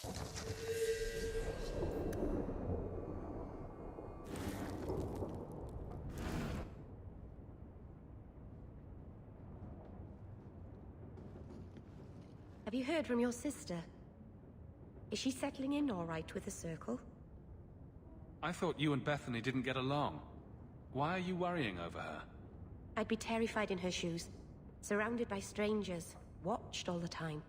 Have you heard from your sister? Is she settling in all right with the Circle? I thought you and Bethany didn't get along. Why are you worrying over her? I'd be terrified in her shoes. Surrounded by strangers. Watched all the time.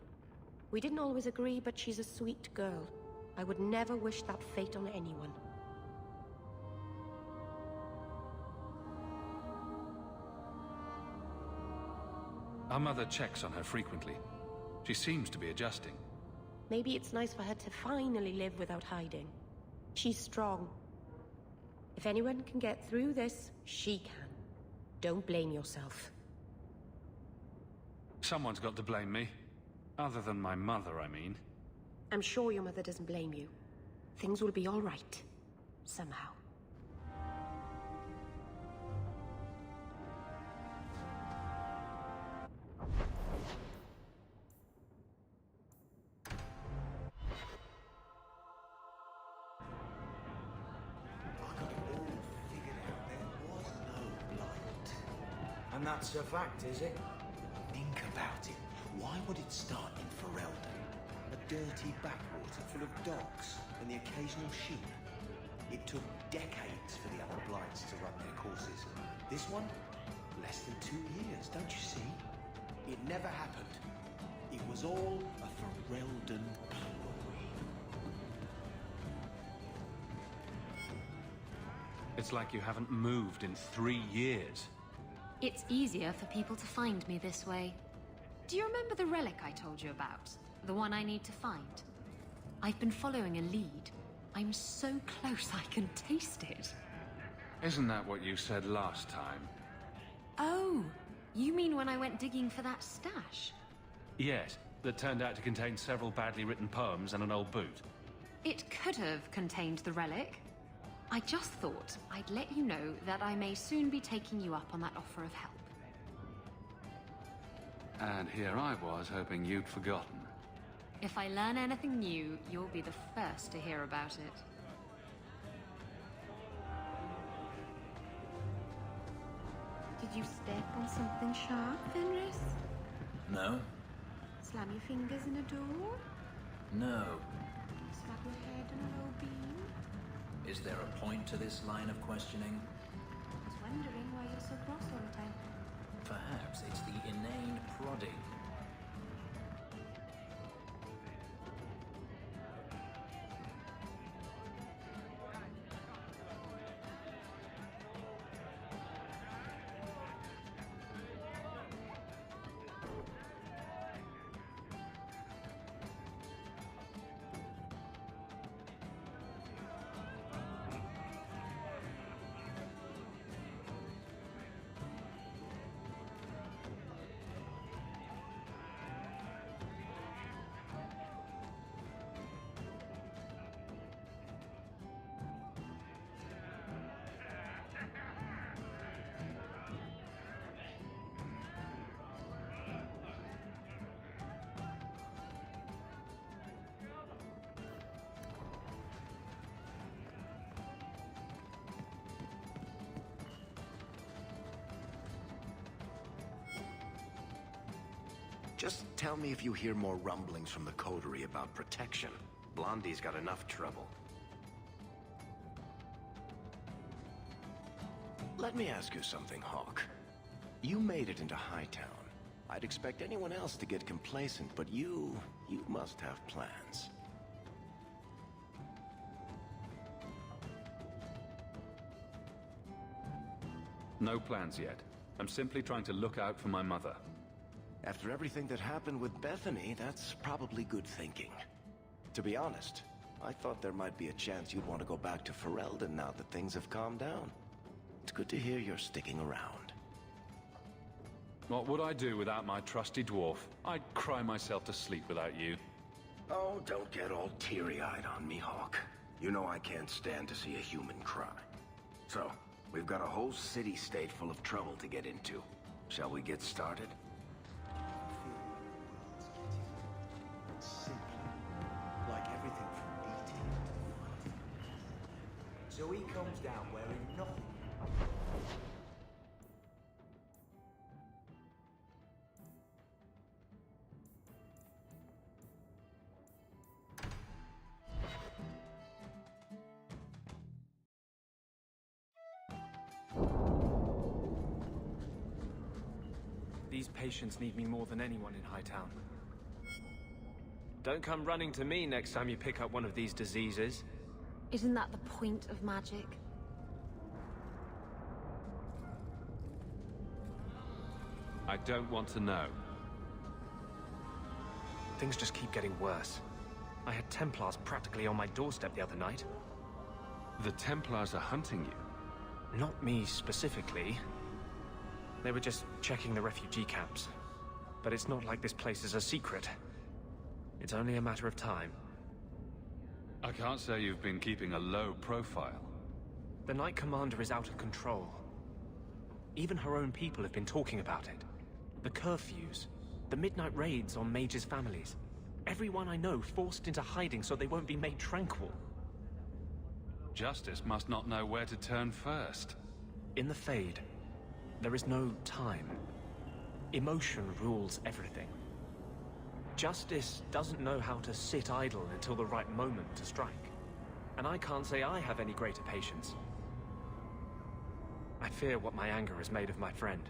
We didn't always agree, but she's a sweet girl. I would never wish that fate on anyone. Our mother checks on her frequently. She seems to be adjusting. Maybe it's nice for her to finally live without hiding. She's strong. If anyone can get through this, she can. Don't blame yourself. Someone's got to blame me. Other than my mother, I mean. I'm sure your mother doesn't blame you. Things will be all right. Somehow. And that's a fact, is it? Think about it. Why would it start in Ferelden? A dirty backwater full of docks and the occasional sheep. It took decades for the other Blights to run their courses. This one? Less than 2 years, don't you see? It never happened. It was all a Ferelden ploy. It's like you haven't moved in 3 years. It's easier for people to find me this way. Do you remember the relic I told you about? The one I need to find? I've been following a lead. I'm so close I can taste it. Isn't that what you said last time? Oh, you mean when I went digging for that stash? Yes, that turned out to contain several badly written poems and an old boot. It could have contained the relic. I just thought I'd let you know that I may soon be taking you up on that offer of help. And here I was hoping you'd forgotten. If I learn anything new, you'll be the first to hear about it. Did you step on something sharp, Fenris? No. Slam your fingers in a door? No. Slap your head on a low beam? Is there a point to this line of questioning? I was wondering why you're so cross all the time. Perhaps it's the inane prodding. Just tell me if you hear more rumblings from the Coterie about protection. Blondie's got enough trouble. Let me ask you something, Hawke. You made it into Hightown. I'd expect anyone else to get complacent, but you must have plans. No plans yet. I'm simply trying to look out for my mother. After everything that happened with Bethany, that's probably good thinking. To be honest, I thought there might be a chance you'd want to go back to Ferelden now that things have calmed down. It's good to hear you're sticking around. What would I do without my trusty dwarf? I'd cry myself to sleep without you. Oh, don't get all teary-eyed on me, Hawke. You know I can't stand to see a human cry. So, we've got a whole city-state full of trouble to get into. Shall we get started? Like everything So he comes down wearing nothing. These patients need me more than anyone in Hightown. Don't come running to me next time you pick up one of these diseases. Isn't that the point of magic? I don't want to know. Things just keep getting worse. I had Templars practically on my doorstep the other night. The Templars are hunting you. Not me specifically. They were just checking the refugee camps. But it's not like this place is a secret. It's only a matter of time. I can't say you've been keeping a low profile. The Knight Commander is out of control. Even her own people have been talking about it. The curfews, the midnight raids on mages' families. Everyone I know forced into hiding so they won't be made tranquil. Justice must not know where to turn first. In the Fade, there is no time. Emotion rules everything. Justice doesn't know how to sit idle until the right moment to strike. And I can't say I have any greater patience. I fear what my anger has made of my friend.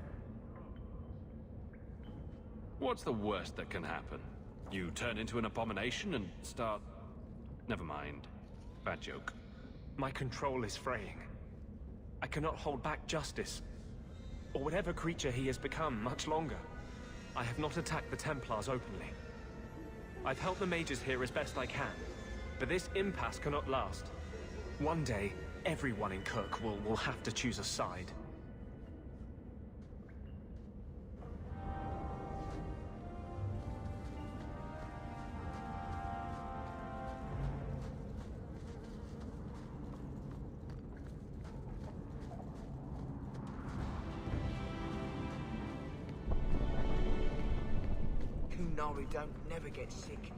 What's the worst that can happen? You turn into an abomination and start... Never mind. Bad joke. My control is fraying. I cannot hold back Justice, or whatever creature he has become, much longer. I have not attacked the Templars openly. I've helped the mages here as best I can, but this impasse cannot last. One day, everyone in Kirk will have to choose a side. Kunari don't never get sick.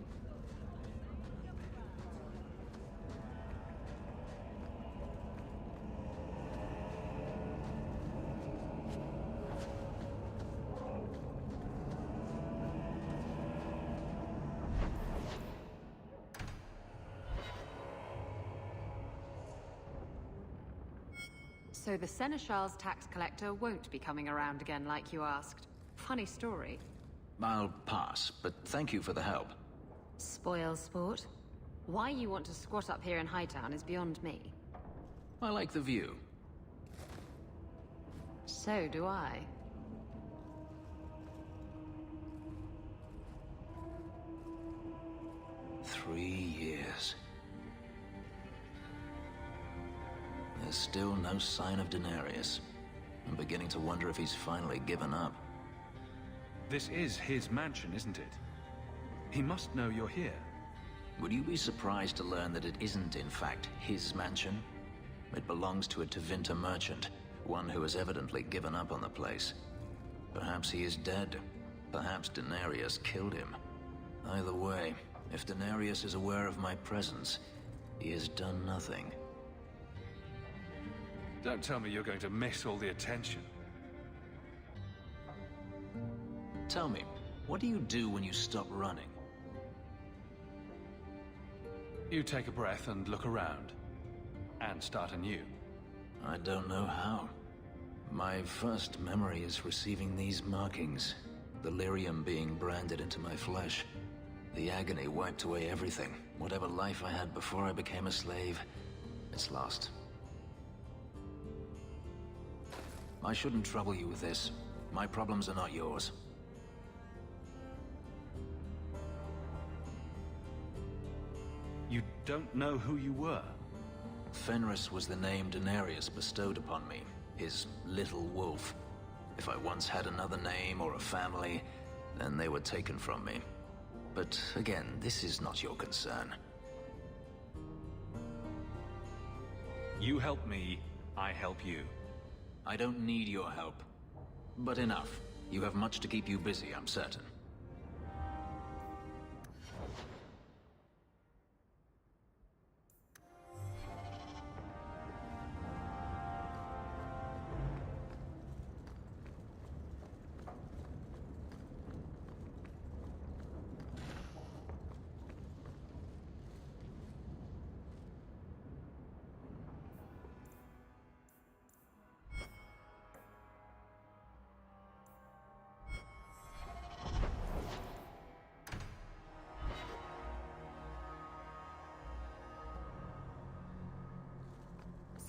So the Seneschal's tax collector won't be coming around again like you asked. Funny story. I'll pass, but thank you for the help. Spoil sport. Why you want to squat up here in Hightown is beyond me. I like the view. So do I. Three years. There's still no sign of Denarius. I'm beginning to wonder if he's finally given up. This is his mansion, isn't it? He must know you're here. Would you be surprised to learn that it isn't, in fact, his mansion? It belongs to a Tevinter merchant, one who has evidently given up on the place. Perhaps he is dead. Perhaps Denarius killed him. Either way, if Denarius is aware of my presence, he has done nothing. Don't tell me you're going to miss all the attention. Tell me, what do you do when you stop running? You take a breath and look around. And start anew. I don't know how. My first memory is receiving these markings. The lyrium being branded into my flesh. The agony wiped away everything. Whatever life I had before I became a slave, it's lost. I shouldn't trouble you with this. My problems are not yours. You don't know who you were? Fenris was the name Denarius bestowed upon me, his little wolf. If I once had another name or a family, then they were taken from me. But again, this is not your concern. You help me, I help you. I don't need your help. But enough. You have much to keep you busy, I'm certain.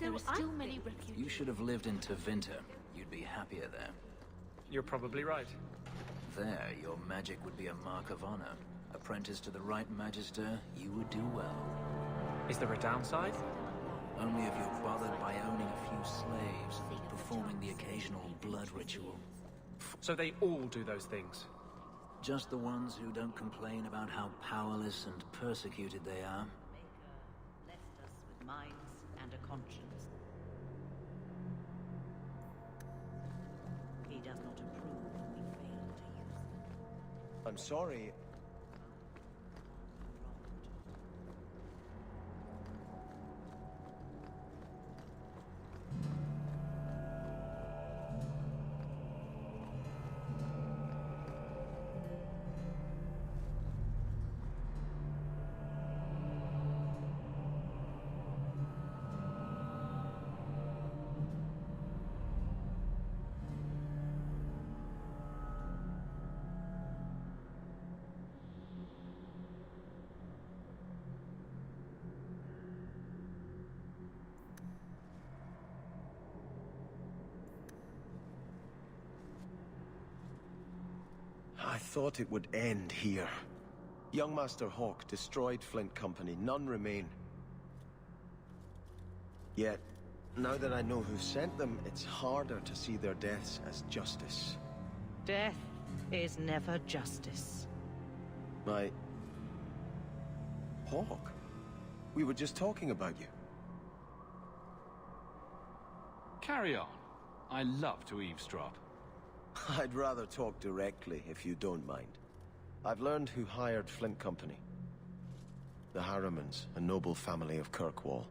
There are still many refugees. You should have lived in Tevinter. You'd be happier there. You're probably right. There, your magic would be a mark of honor. Apprentice to the right magister, you would do well. Is there a downside? Only if you're bothered by owning a few slaves, performing the occasional blood ritual. So they all do those things. Just the ones who don't complain about how powerless and persecuted they are. Blessed us with minds and a conscience. He does not approve when we fail to use them. I'm sorry. I thought it would end here. Young Master Hawke destroyed Flint Company. None remain. Yet, now that I know who sent them, it's harder to see their deaths as justice. Death is never justice. Hawke? We were just talking about you. Carry on. I love to eavesdrop. I'd rather talk directly, if you don't mind. I've learned who hired Flint Company. The Harrimans, a noble family of Kirkwall.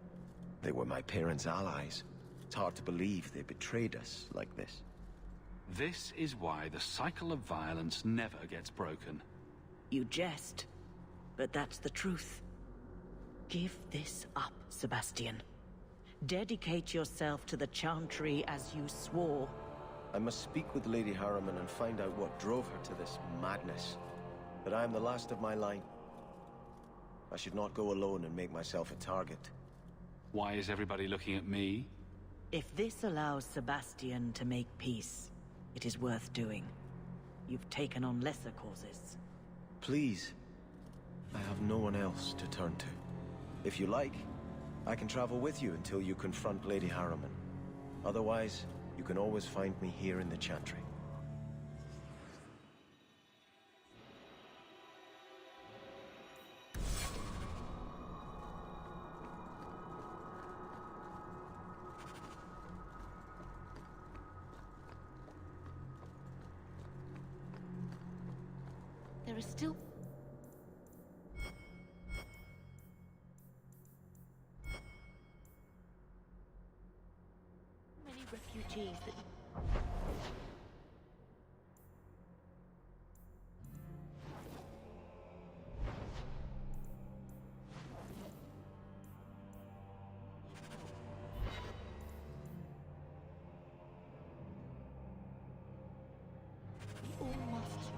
They were my parents' allies. It's hard to believe they betrayed us like this. This is why the cycle of violence never gets broken. You jest, but that's the truth. Give this up, Sebastian. Dedicate yourself to the Chantry as you swore. I must speak with Lady Harriman and find out what drove her to this madness. But I am the last of my line. I should not go alone and make myself a target. Why is everybody looking at me? If this allows Sebastian to make peace, it is worth doing. You've taken on lesser causes. Please. I have no one else to turn to. If you like, I can travel with you until you confront Lady Harriman. Otherwise, you can always find me here in the Chantry. There are still... Many refugees that... We all must...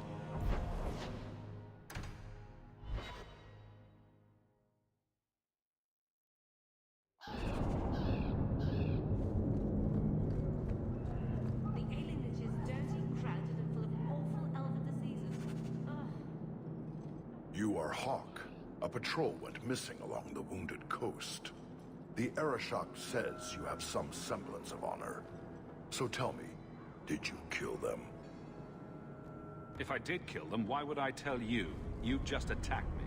The Alienage is dirty, crowded, and full of awful elven diseases. Ugh. You are Hawke. A patrol went missing along the Wounded Coast. The Arishok says you have some semblance of honor. So tell me, did you kill them? If I did kill them, why would I tell you? You just attacked me.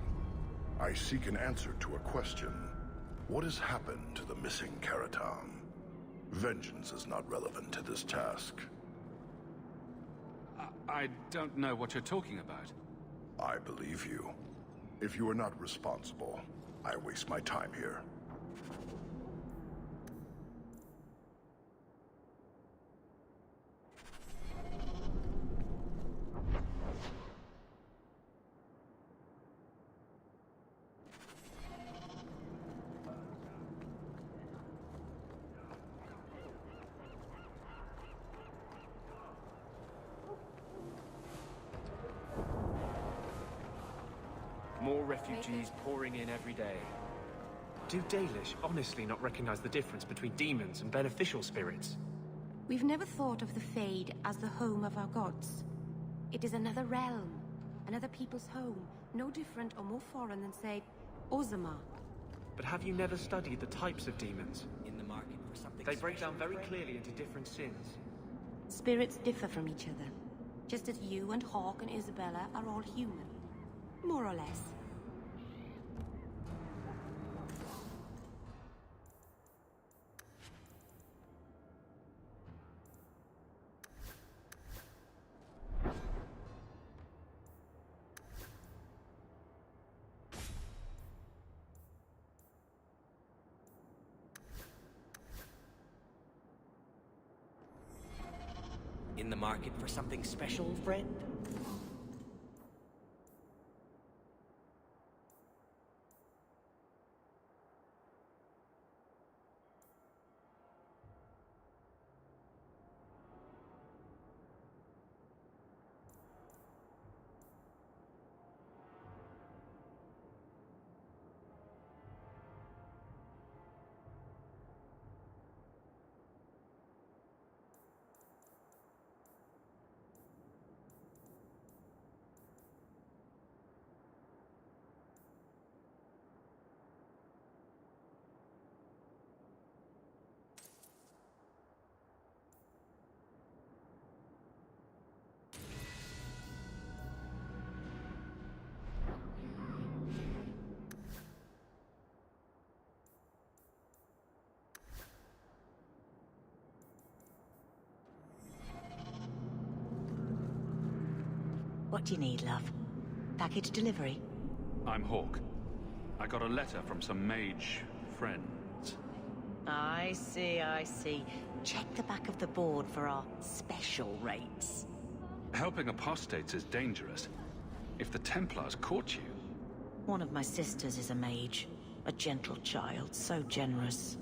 I seek an answer to a question. What has happened to the missing Karatam? Vengeance is not relevant to this task. I don't know what you're talking about. I believe you. If you are not responsible, I waste my time here. More refugees pouring in every day. Do Dalish honestly not recognize the difference between demons and beneficial spirits? We've never thought of the Fade as the home of our gods. It is another realm, another people's home, no different or more foreign than, say, Ozama. But have you never studied the types of demons? In the market for something They break down very special, clearly into different sins. Spirits differ from each other, just as you and Hawk and Isabella are all human. More or less. In the market for something special, friend? What do you need, love? Package delivery? I'm Hawk. I got a letter from some mage friends. I see, I see. Check the back of the board for our special rates. Helping apostates is dangerous. If the Templars caught you... One of my sisters is a mage. A gentle child, so generous.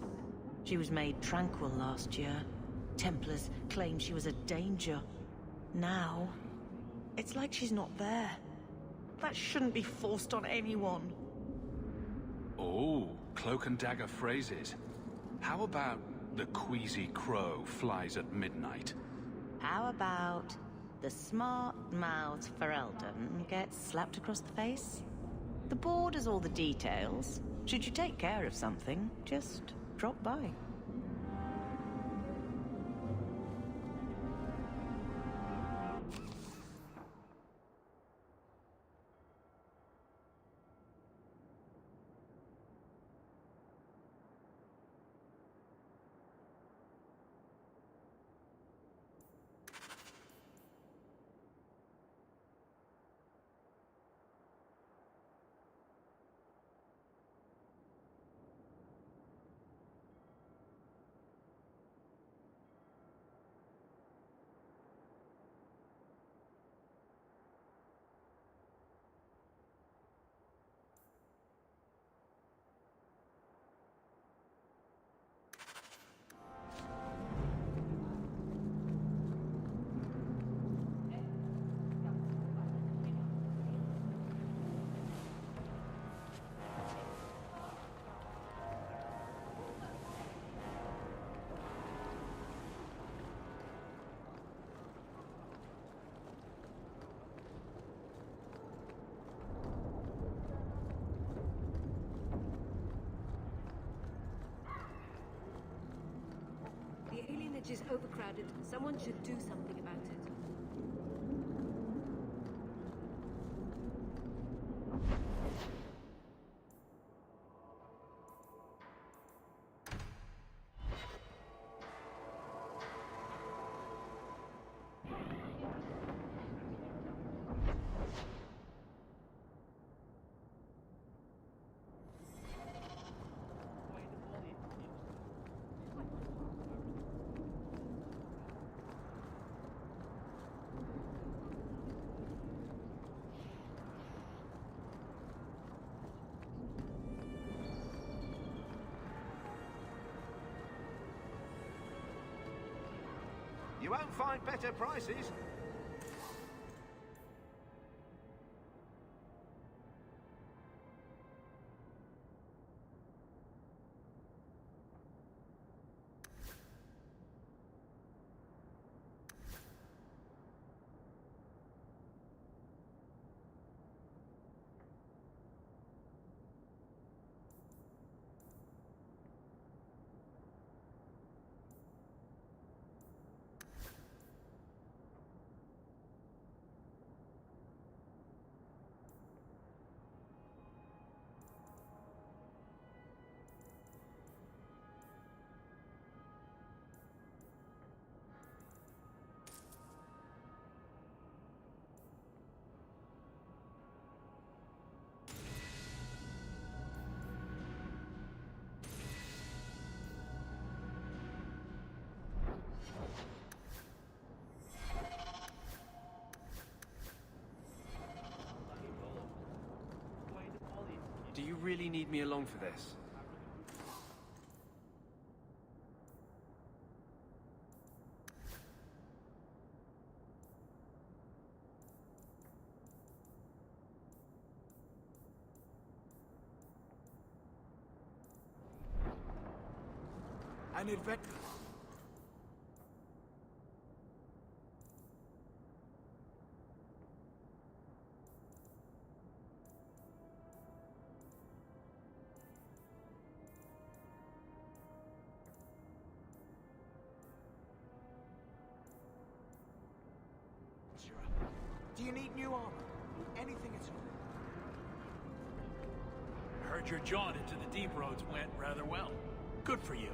She was made tranquil last year. Templars claimed she was a danger. Now, it's like she's not there. That shouldn't be forced on anyone. Oh, cloak and dagger phrases. How about the queasy crow flies at midnight? How about the smart-mouthed Ferelden gets slapped across the face? The board has all the details. Should you take care of something, just drop by. The alienage is overcrowded. Someone should do something about it. You won't find better prices. really need me along for this? An adventure. Do you need new armor? Anything at all? Heard your jaunt into the deep roads went rather well. Good for you.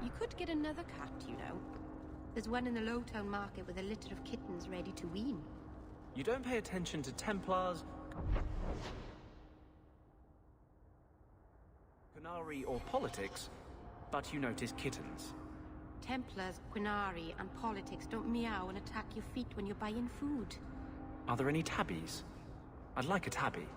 You could get another cat, you know. There's one in the Lowtown market with a litter of kittens ready to wean. You don't pay attention to Templars, Qunari, or politics, but you notice kittens. Templars, Qunari, and politics don't meow and attack your feet when you're buying food. Are there any tabbies? I'd like a tabby.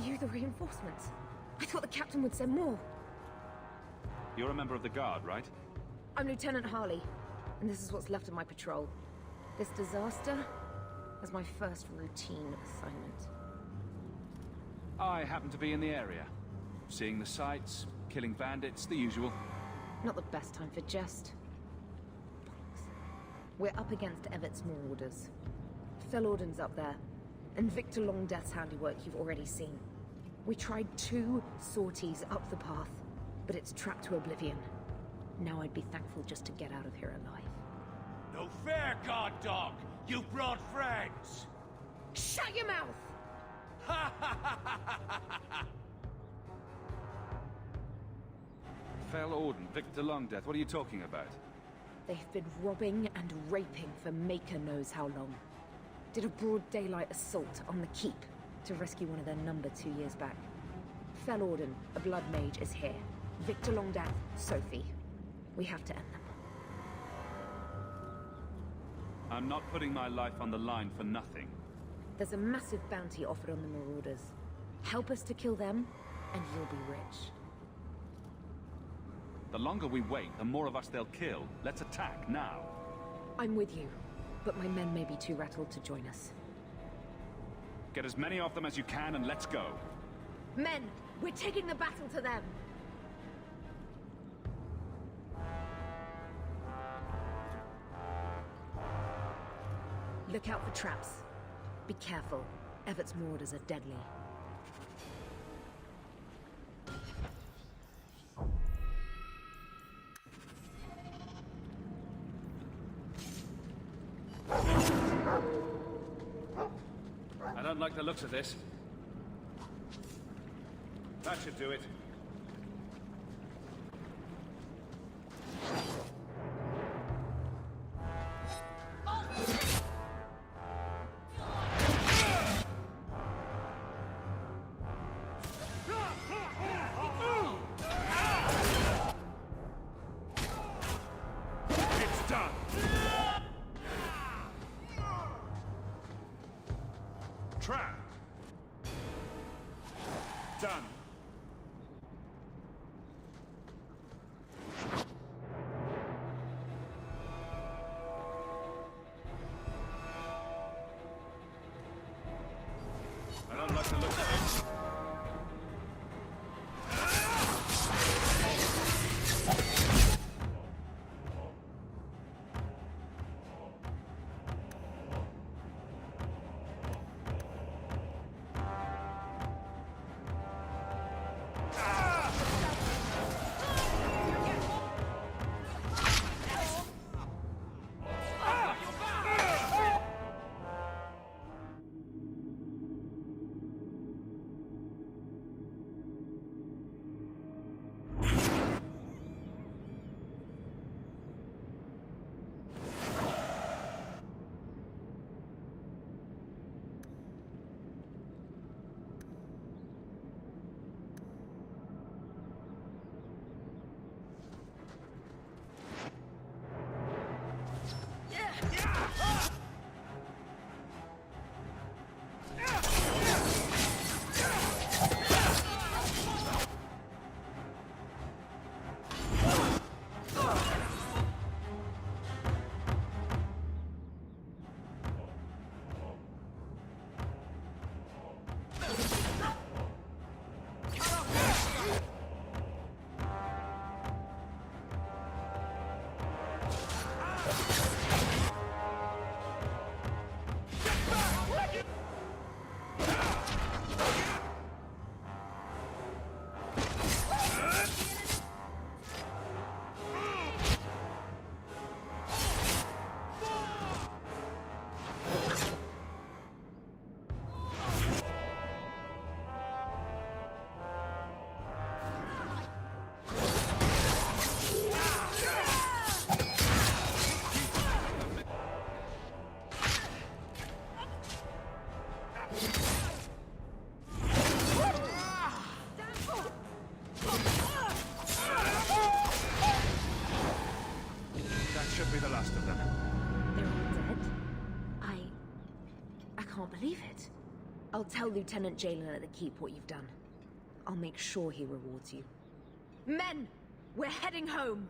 you the reinforcements? I thought the captain would send more. You're a member of the Guard, right? I'm Lieutenant Harley, and this is what's left of my patrol. This disaster was my first routine assignment. I happen to be in the area. Seeing the sights, killing bandits, the usual. Not the best time for jest. Bollocks. We're up against Evert's Marauders. Fellorden's up there, and Victor Longdeath's handiwork you've already seen. We tried 2 sorties up the path, but it's trapped to oblivion. Now I'd be thankful just to get out of here alive. No fair, guard dog! You brought friends! Shut your mouth! Fellorden, Victor Longdeath, what are you talking about? They've been robbing and raping for Maker knows how long. Did a broad daylight assault on the keep to rescue one of their number 2 years back. Fellorden, a blood mage, is here. Victor Longdeath, Sophie. We have to end them. I'm not putting my life on the line for nothing. There's a massive bounty offered on the Marauders. Help us to kill them, and you'll be rich. The longer we wait, the more of us they'll kill. Let's attack now. I'm with you, but my men may be too rattled to join us. Get as many of them as you can and let's go. Men, we're taking the battle to them! Look out for traps. Be careful. Evert's Marauders are deadly. I don't like the looks of this. That should do it. Trap! Done. I don't like the looks of it. Should be the last of them. They're all dead? I can't believe it. I'll tell Lieutenant Jalen at the Keep what you've done. I'll make sure he rewards you. Men! We're heading home!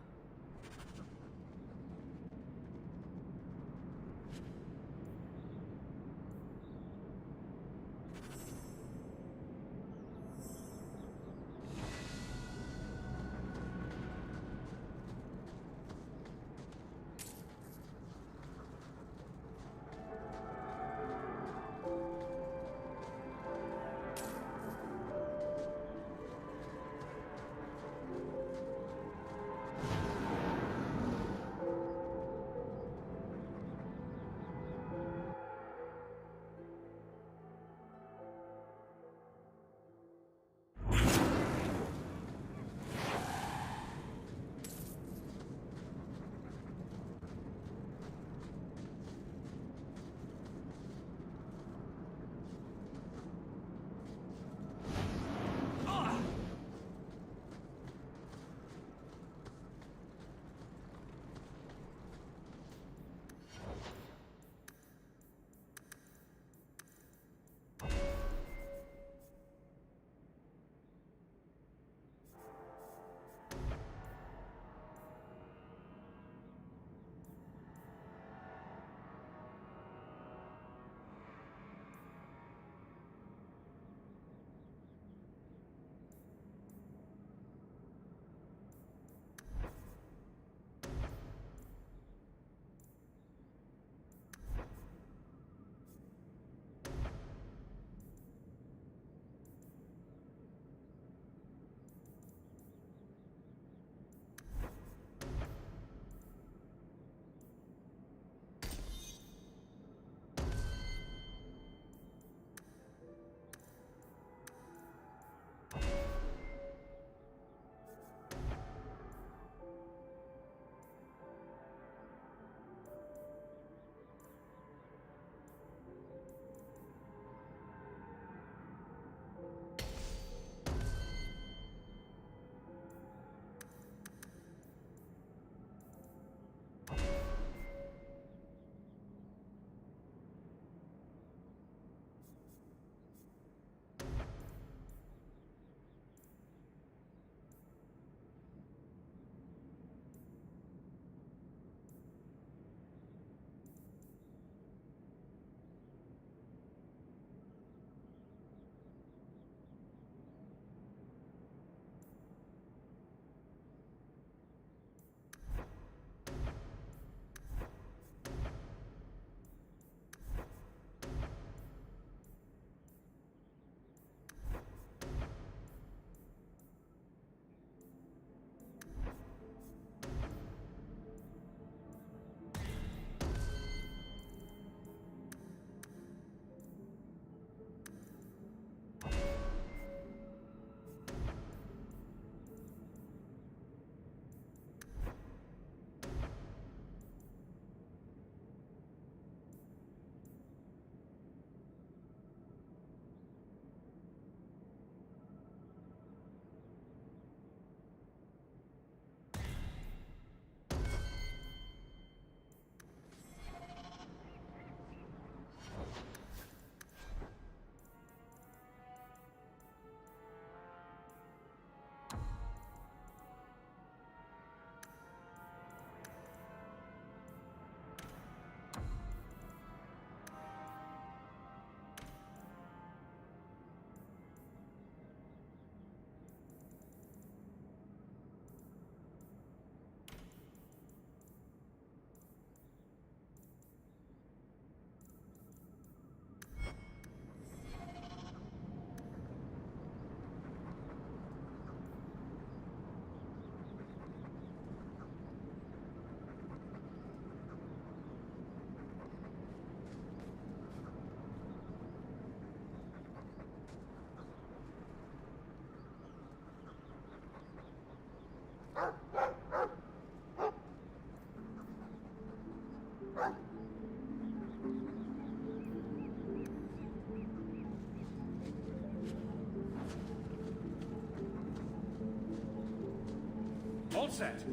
All set.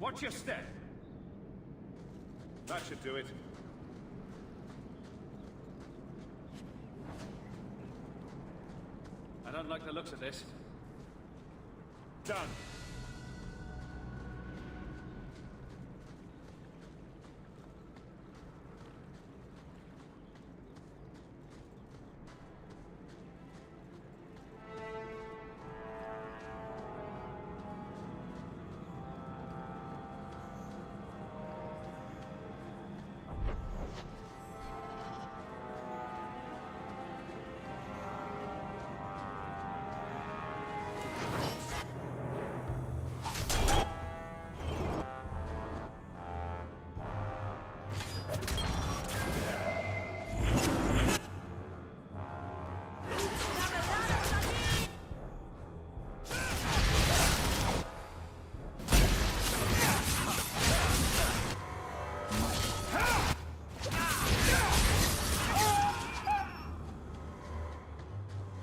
Watch your step. That should do it. I don't like the looks of this. Done.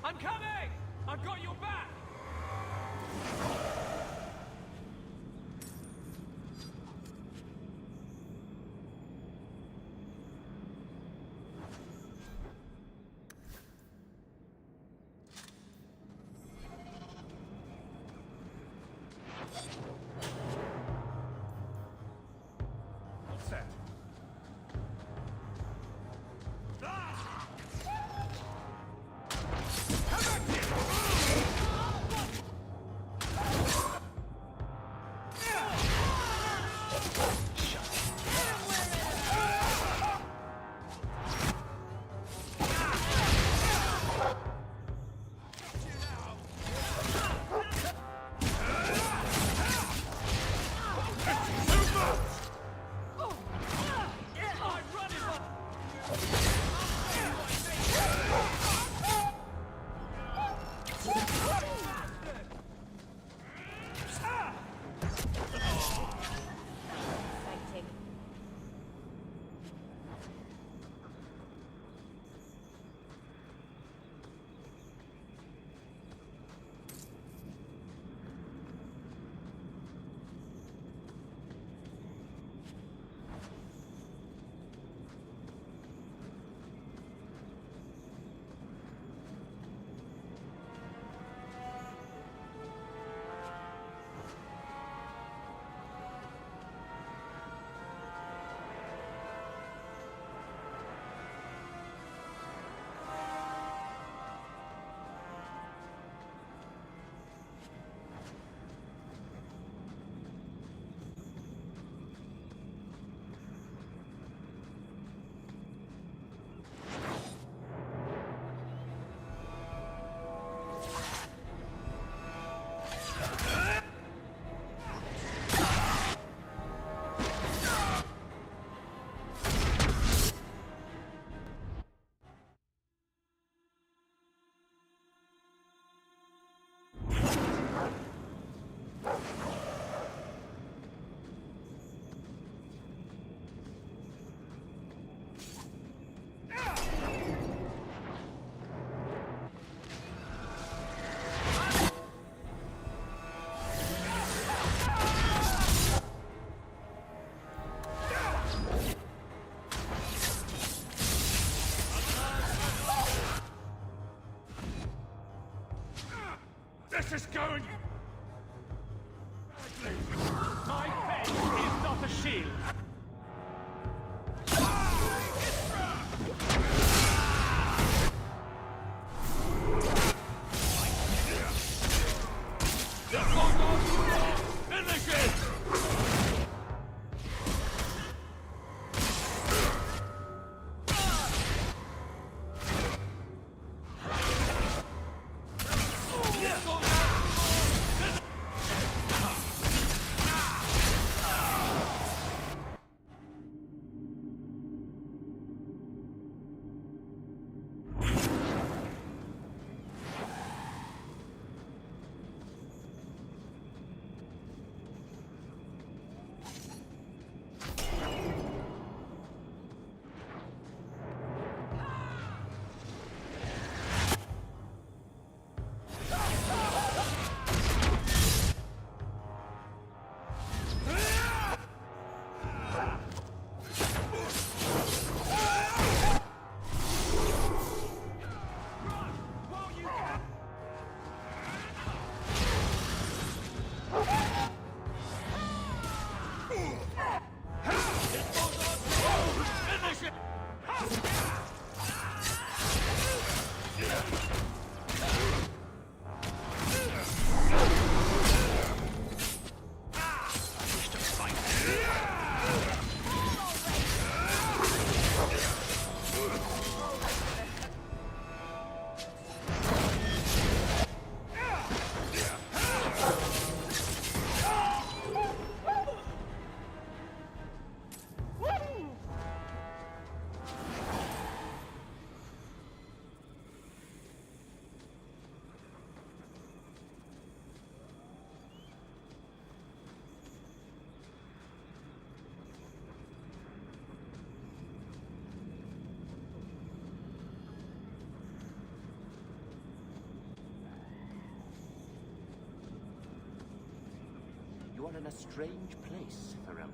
I'm coming! I've got your back! All set. This is going... My faith is not a shield. are in a strange place, Ferelden.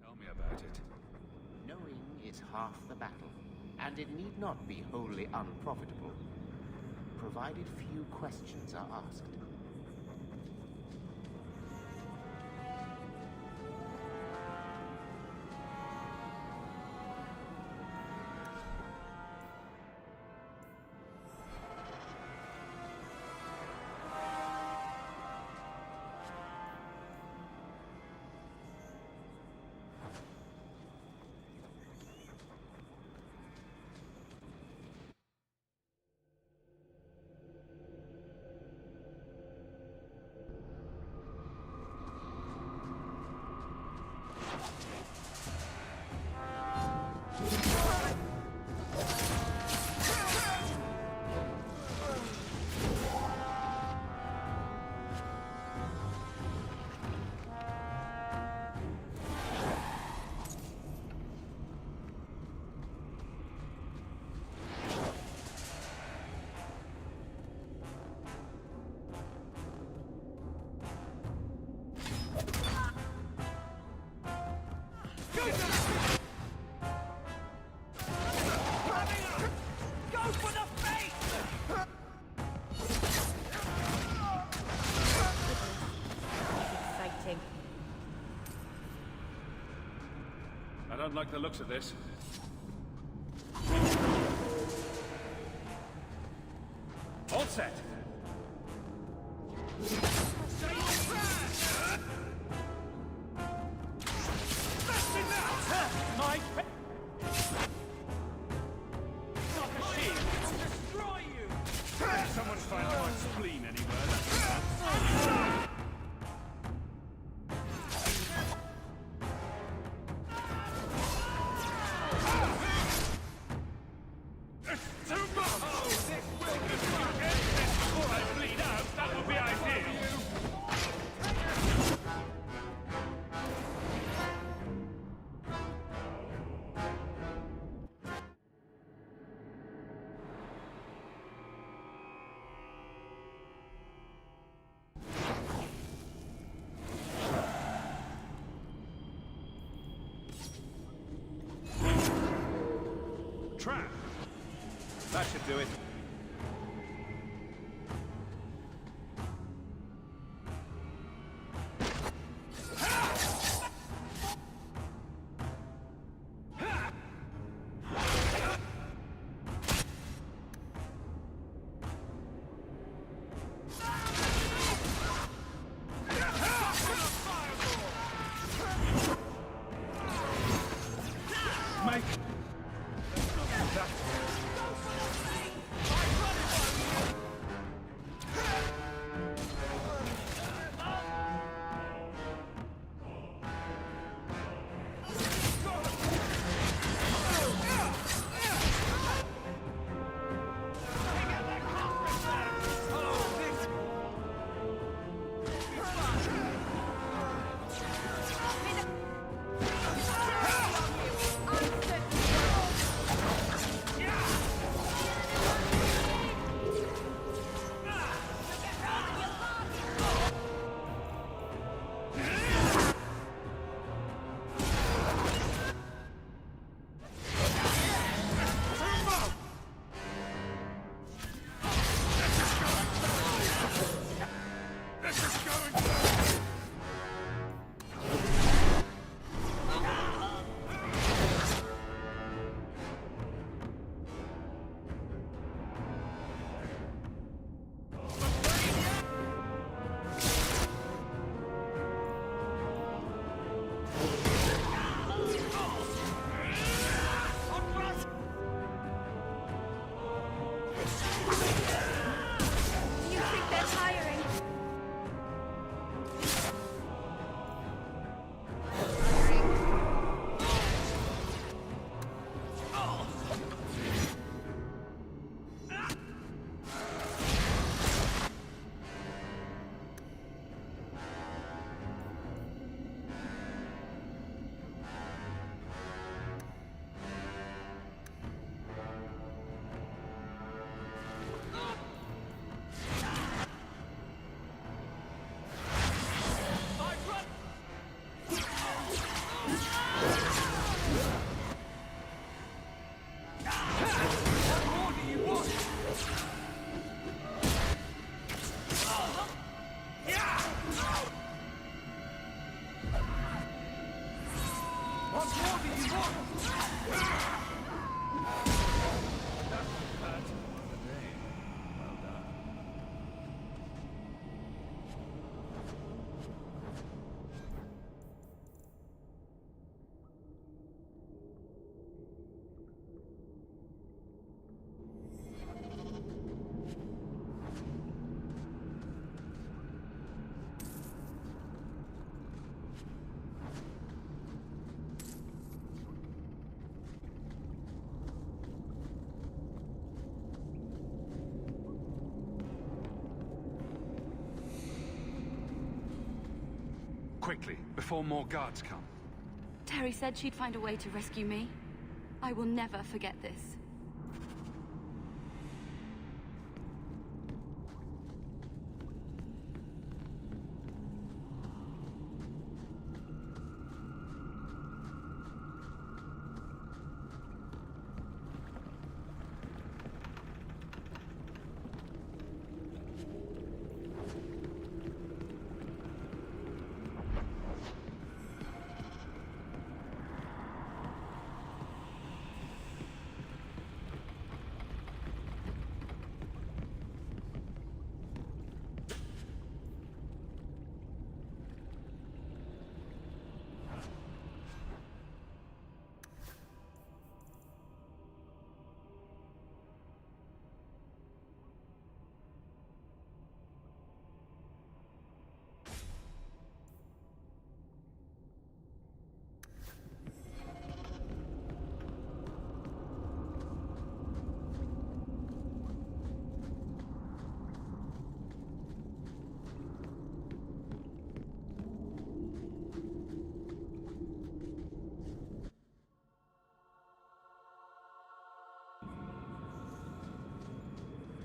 Tell me about it. Knowing is half the battle, and it need not be wholly unprofitable, provided few questions are asked. I don't like the looks of this. All set! My not a shield! Destroy you! Did someone find my spleen anywhere? That's Too much! Oh, this will be before I bleed out, that would be ideal! trap! That should do it. Quickly, before more guards come. Terry said she'd find a way to rescue me. I will never forget this.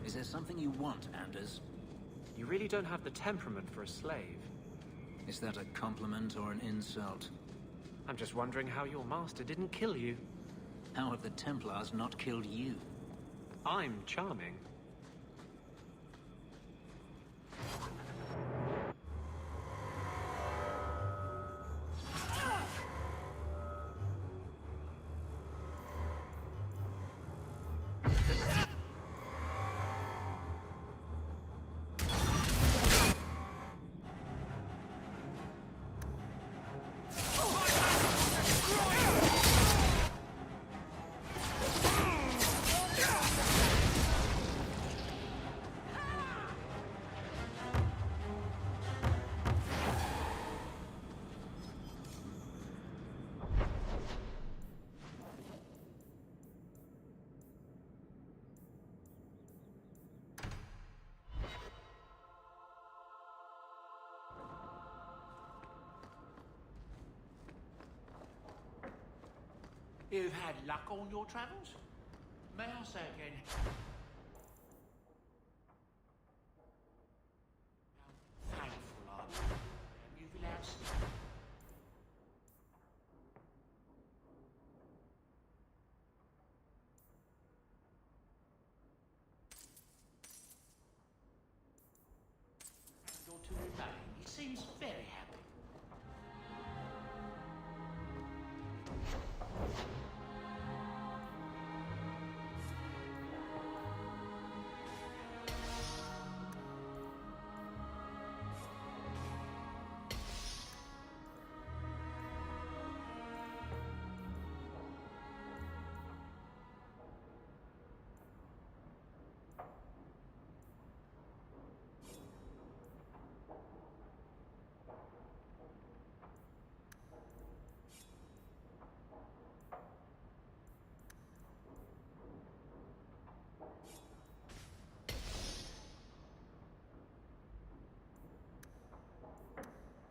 Is there something you want, Anders? You really don't have the temperament for a slave. Is that a compliment or an insult? I'm just wondering how your master didn't kill you. How have the Templars not killed you? I'm charming. You've had luck on your travels? May I say again? How thankful are you? You've allowed or to remain. He seems very happy.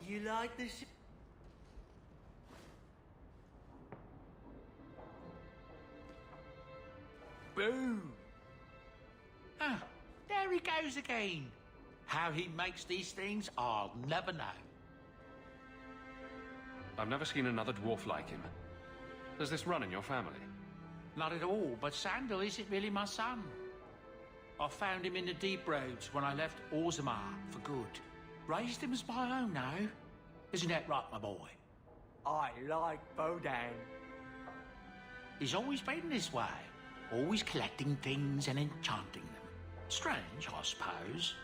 You like this? Boom! Ah, there he goes again. How he makes these things, I'll never know. I've never seen another dwarf like him. Does this run in your family? Not at all, but Sandal isn't really my son. I found him in the deep roads when I left Orzammar for good. Raised him as my own now. Isn't that right, my boy? I like Bodan. He's always been this way. Always collecting things and enchanting them. Strange, I suppose.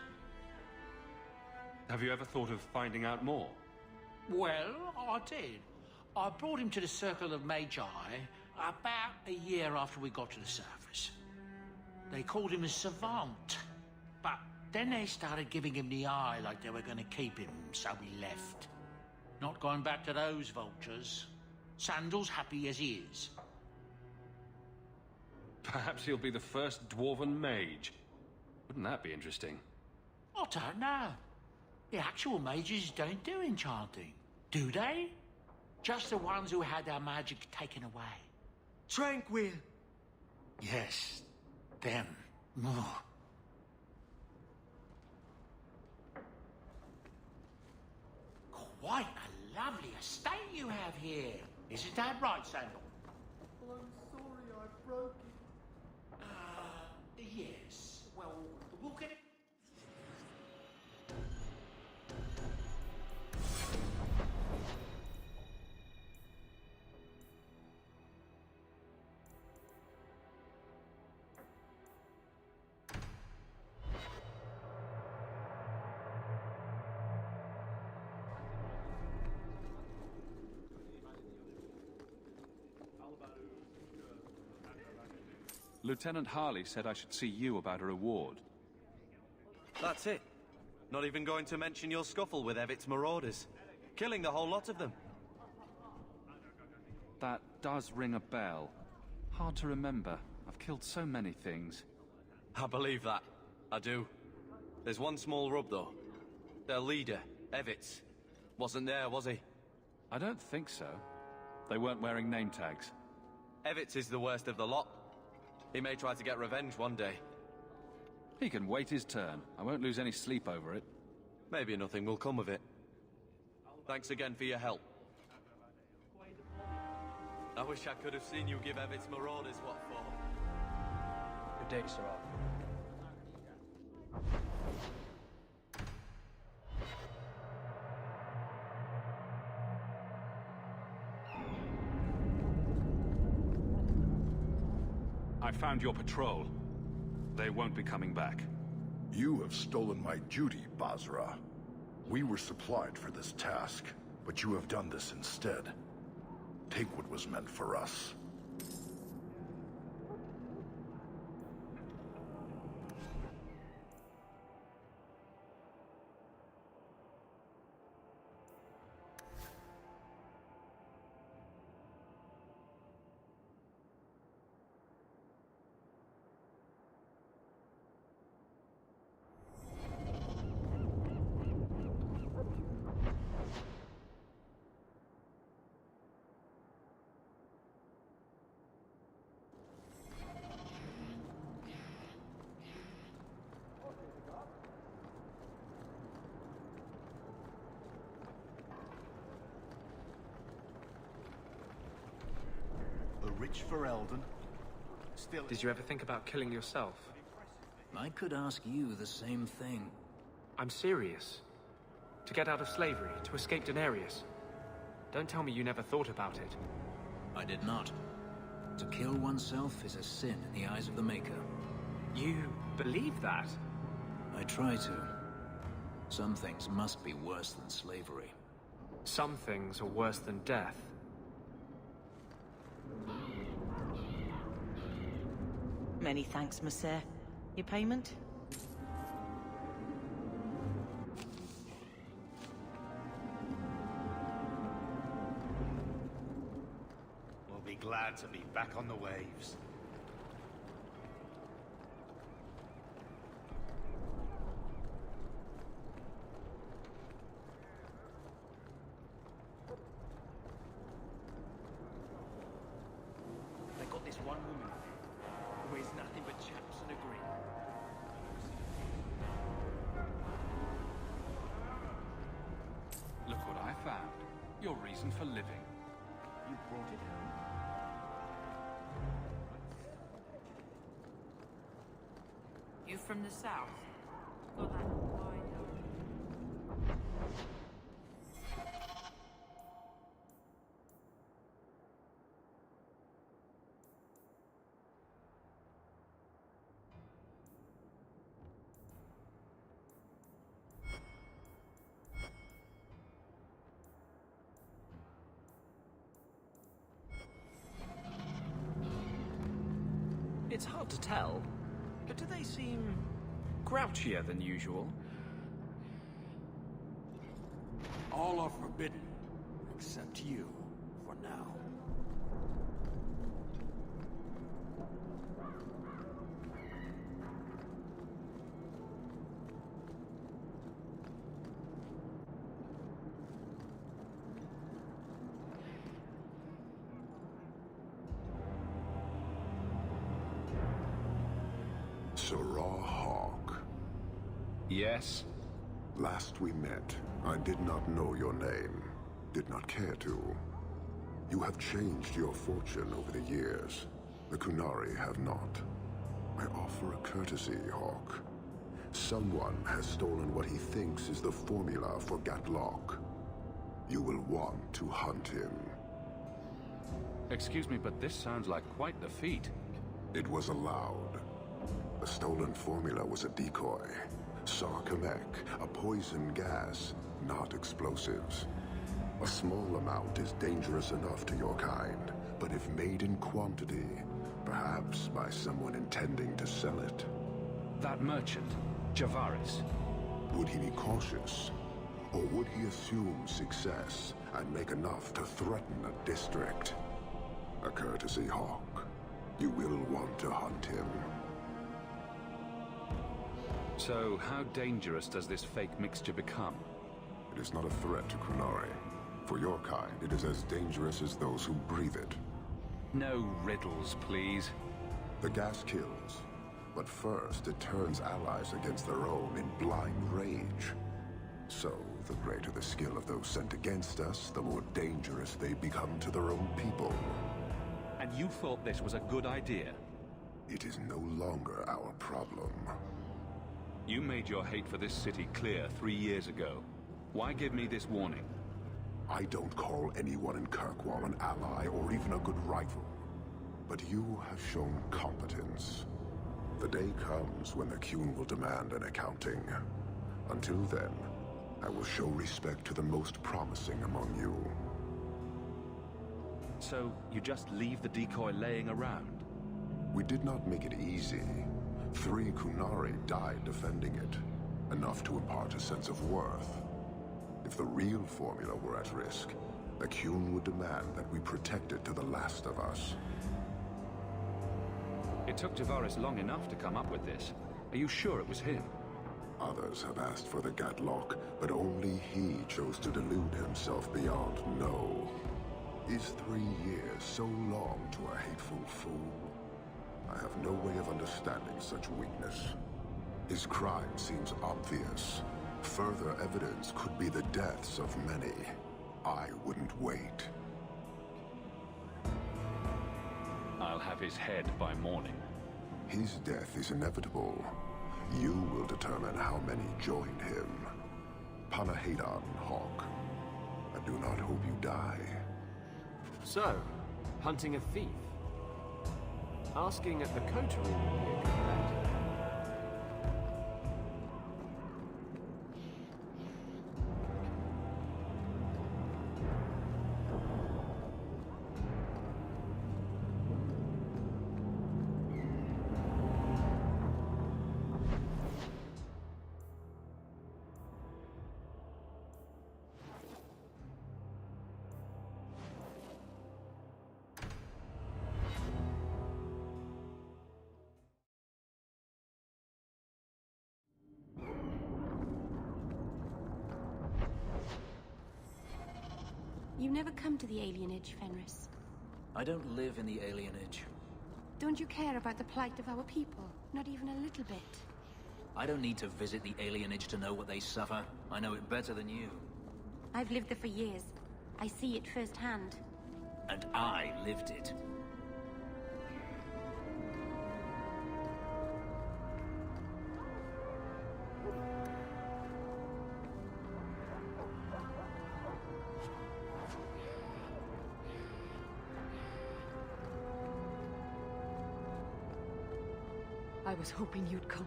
Have you ever thought of finding out more? Well, I did. I brought him to the Circle of Magi about a year after we got to the surface. They called him a savant, but then they started giving him the eye like they were going to keep him, so we left. Not going back to those vultures. Sandal's happy as he is. Perhaps he'll be the first dwarven mage. Wouldn't that be interesting? I don't know. The actual mages don't do enchanting, do they? Just the ones who had their magic taken away. Tranquil. Yes, them. Oh. Quite a lovely estate you have here. Isn't that right, Sandal? Well, I'm sorry I broke it. Yes. Well, we'll get it. Lieutenant Harley said I should see you about a reward. That's it. Not even going to mention your scuffle with Evit's marauders. Killing the whole lot of them. That does ring a bell. Hard to remember. I've killed so many things. I believe that. I do. There's one small rub, though. Their leader, Evitz, wasn't there, was he? I don't think so. They weren't wearing name tags. Evitz is the worst of the lot. He may try to get revenge one day. He can wait his turn. I won't lose any sleep over it. Maybe nothing will come of it. Thanks again for your help. I wish I could have seen you give Evit's marauders what for. Good day, Sir Arthur. I found your patrol. They won't be coming back. You have stolen my duty, Basra. We were supplied for this task, but you have done this instead. Take what was meant for us. Rich Ferelden. Still. Did you ever think about killing yourself? I could ask you the same thing. I'm serious. To get out of slavery, to escape Daenerys. Don't tell me you never thought about it. I did not. To kill oneself is a sin in the eyes of the Maker. You believe that? I try to. Some things must be worse than slavery. Some things are worse than death. Many thanks, Monsieur. Your payment? We'll be glad to be back on the waves. They got this one woman who wears nothing but chaps and a grin. Look what I found. Your reason for living. You brought it home. You from the south? Got that wide It's hard to tell, but do they seem grouchier than usual? All are forbidden, except you, for now. Sirrah Hawk. Yes? Last we met, I did not know your name. Did not care to. You have changed your fortune over the years. The Qunari have not. I offer a courtesy, Hawk. Someone has stolen what he thinks is the formula for Gatlok. You will want to hunt him. Excuse me, but this sounds like quite the feat. It was allowed. The stolen formula was a decoy. Sarkamek, a poison gas, not explosives. A small amount is dangerous enough to your kind, but if made in quantity, perhaps by someone intending to sell it. That merchant, Javaris. Would he be cautious? Or would he assume success and make enough to threaten a district? A courtesy, Hawk. You will want to hunt him. So, how dangerous does this fake mixture become? It is not a threat to Qunari. For your kind, it is as dangerous as those who breathe it. No riddles, please. The gas kills, but first it turns allies against their own in blind rage. So, the greater the skill of those sent against us, the more dangerous they become to their own people. And you thought this was a good idea? It is no longer our problem. You made your hate for this city clear 3 years ago. Why give me this warning? I don't call anyone in Kirkwall an ally or even a good rival. But you have shown competence. The day comes when the Qun will demand an accounting. Until then, I will show respect to the most promising among you. So, you just leave the decoy laying around? We did not make it easy. 3 Qunari died defending it, enough to impart a sense of worth. If the real formula were at risk, the Qun would demand that we protect it to the last of us. It took Javaris long enough to come up with this. Are you sure it was him? Others have asked for the Gatlok, but only he chose to delude himself beyond no. Is 3 years so long to a hateful fool? I have no way of understanding such weakness. His crime seems obvious. Further evidence could be the deaths of many. I wouldn't wait. I'll have his head by morning. His death is inevitable. You will determine how many join him. Panahadan, Hawk. I do not hope you die. So, hunting a thief? Asking at the coterie would be a good bet. You never come to the alienage, Fenris. I don't live in the alienage. Don't you care about the plight of our people? Not even a little bit. I don't need to visit the alienage to know what they suffer. I know it better than you. I've lived there for years. I see it firsthand. And I lived it. I was hoping you'd come.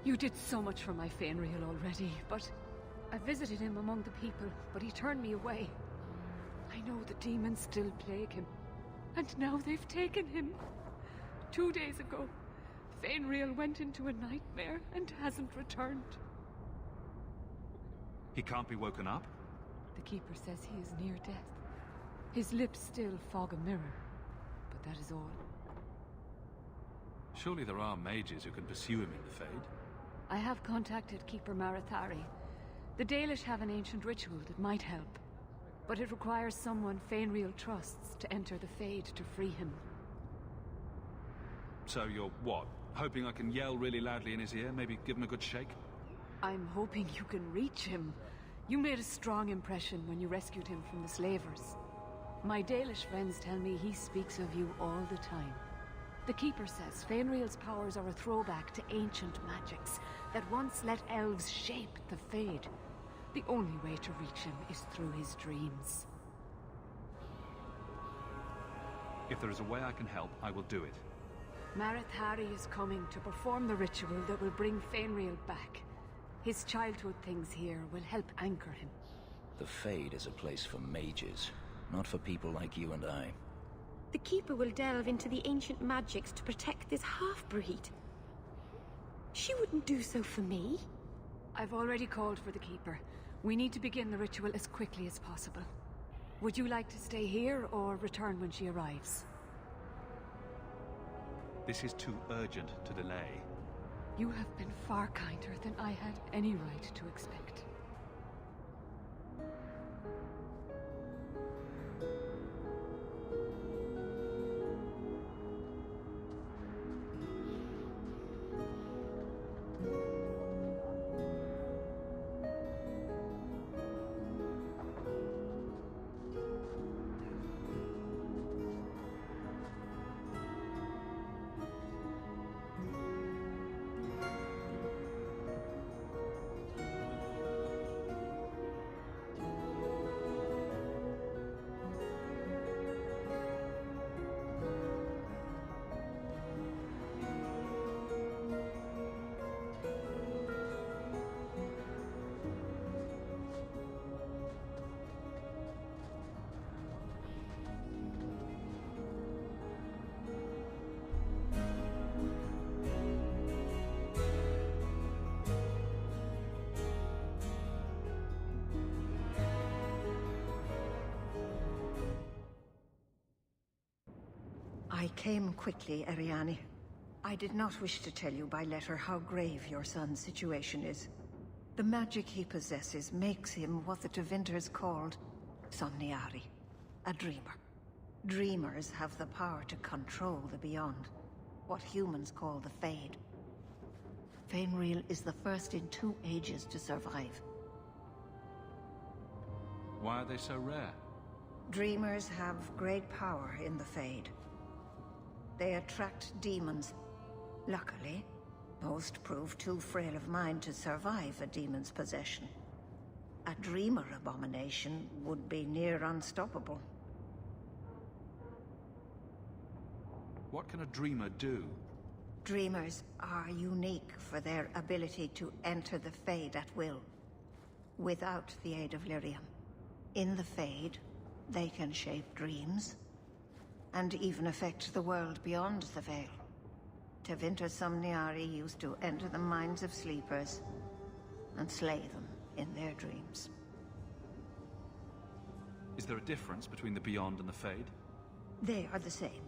You did so much for my Fainriel already, but... I visited him among the people, but he turned me away. I know the demons still plague him, and now they've taken him. 2 days ago. Fainriel went into a nightmare and hasn't returned. He can't be woken up? The Keeper says he is near death. His lips still fog a mirror, but that is all. Surely there are mages who can pursue him in the Fade. I have contacted Keeper Marathari. The Dalish have an ancient ritual that might help, but it requires someone Fainriel trusts to enter the Fade to free him. So you're what? Hoping I can yell really loudly in his ear? Maybe give him a good shake? I'm hoping you can reach him. You made a strong impression when you rescued him from the slavers. My Dalish friends tell me he speaks of you all the time. The Keeper says Fainriel's powers are a throwback to ancient magics that once let elves shape the Fade. The only way to reach him is through his dreams. If there is a way I can help, I will do it. Marathari is coming to perform the ritual that will bring Fainriel back. His childhood things here will help anchor him. The Fade is a place for mages, not for people like you and I. The Keeper will delve into the ancient magics to protect this half-breed. She wouldn't do so for me. I've already called for the Keeper. We need to begin the ritual as quickly as possible. Would you like to stay here or return when she arrives? This is too urgent to delay. You have been far kinder than I had any right to expect. I came quickly, Ariane. I did not wish to tell you by letter how grave your son's situation is. The magic he possesses makes him what the Tevinters called Somniari, a dreamer. Dreamers have the power to control the beyond, what humans call the Fade. Fainriel is the first in 2 ages to survive. Why are they so rare? Dreamers have great power in the Fade. They attract demons. Luckily, most prove too frail of mind to survive a demon's possession. A dreamer abomination would be near unstoppable. What can a dreamer do? Dreamers are unique for their ability to enter the Fade at will, without the aid of Lyrium. In the Fade, they can shape dreams, and even affect the world beyond the Veil. Tevinter Somniari used to enter the minds of sleepers and slay them in their dreams. Is there a difference between the Beyond and the Fade? They are the same.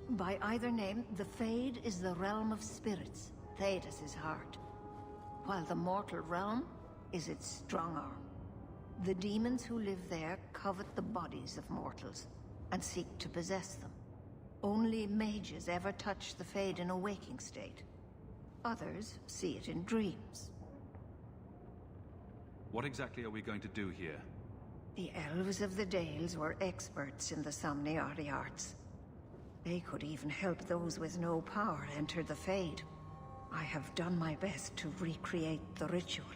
By either name, the Fade is the realm of spirits, Thedas' heart, while the mortal realm is its strong arm. The demons who live there covet the bodies of mortals and seek to possess them. Only mages ever touch the Fade in a waking state. Others see it in dreams. What exactly are we going to do here? The elves of the Dales were experts in the Somniari arts. They could even help those with no power enter the Fade. I have done my best to recreate the ritual.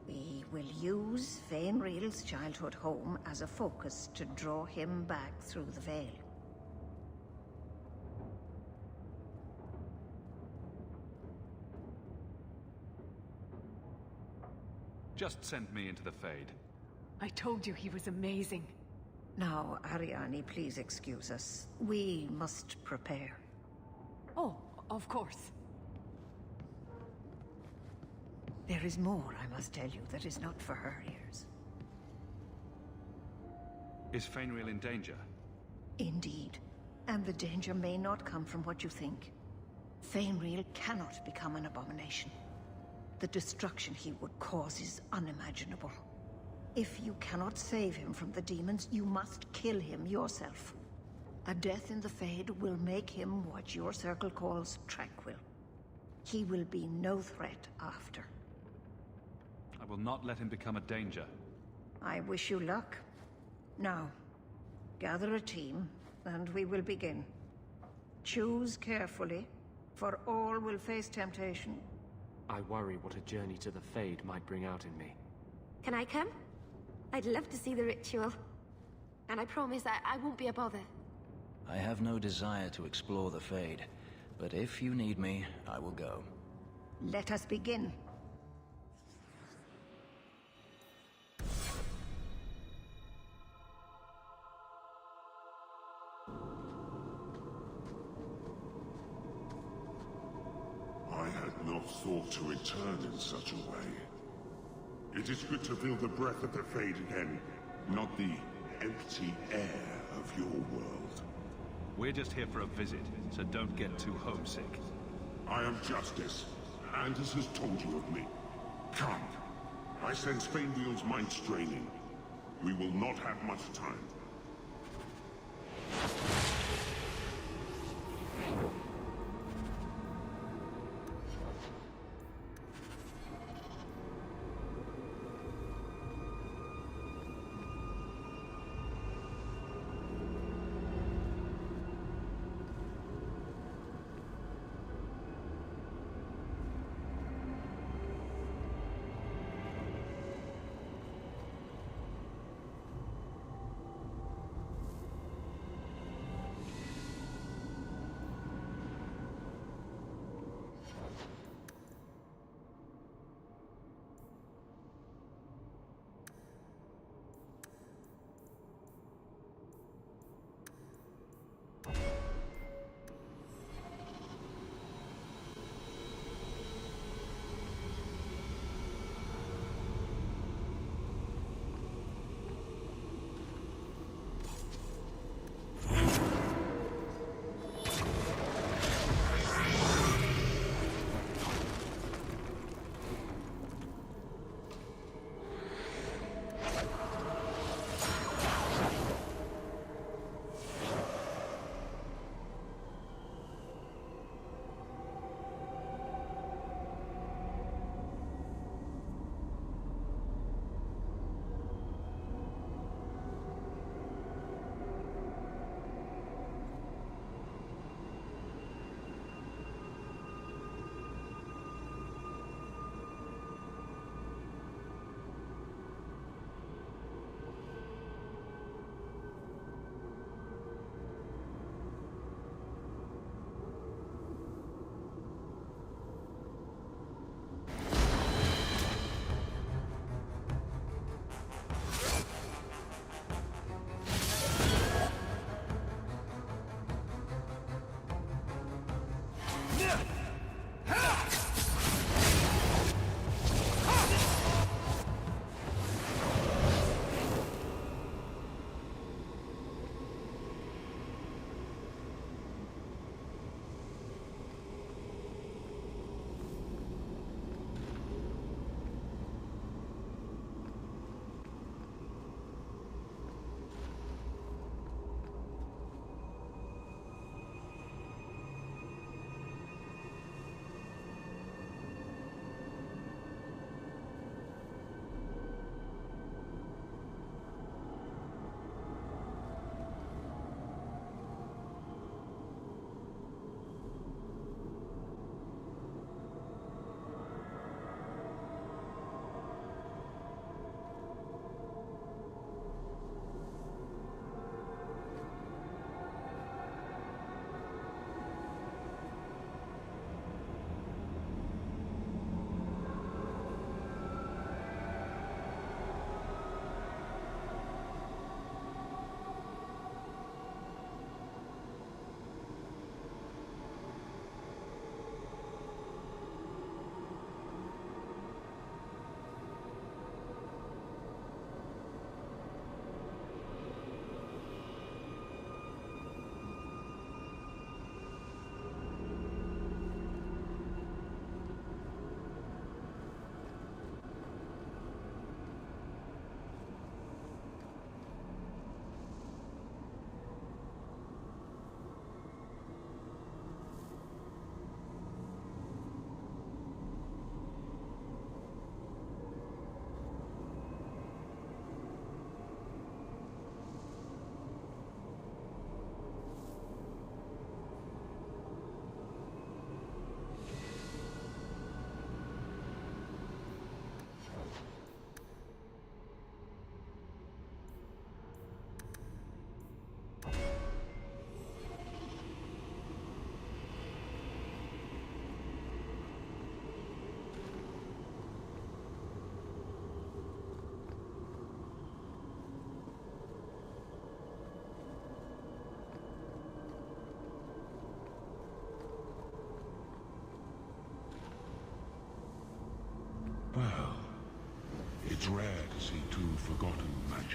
We will use Fainriel's childhood home as a focus to draw him back through the Veil. Just send me into the Fade. I told you he was amazing. Now, Ariane, please excuse us. We must prepare. Oh, of course. There is more, I must tell you, that is not for her ears. Is Fainriel in danger? Indeed. And the danger may not come from what you think. Fainriel cannot become an abomination. The destruction he would cause is unimaginable. If you cannot save him from the demons, you must kill him yourself. A death in the Fade will make him what your circle calls tranquil. He will be no threat after. I will not let him become a danger. I wish you luck. Now, gather a team, and we will begin. Choose carefully, for all will face temptation. I worry what a journey to the Fade might bring out in me. Can I come? I'd love to see the ritual. And I promise I won't be a bother. I have no desire to explore the Fade, but if you need me, I will go. Let us begin. I had not thought to return in such a way. It is good to feel the breath of the Fade again, not the empty air of your world. We're just here for a visit, so don't get too homesick. I am Justice. Anders has told you of me. Come. I sense Fainriel's mind straining. We will not have much time.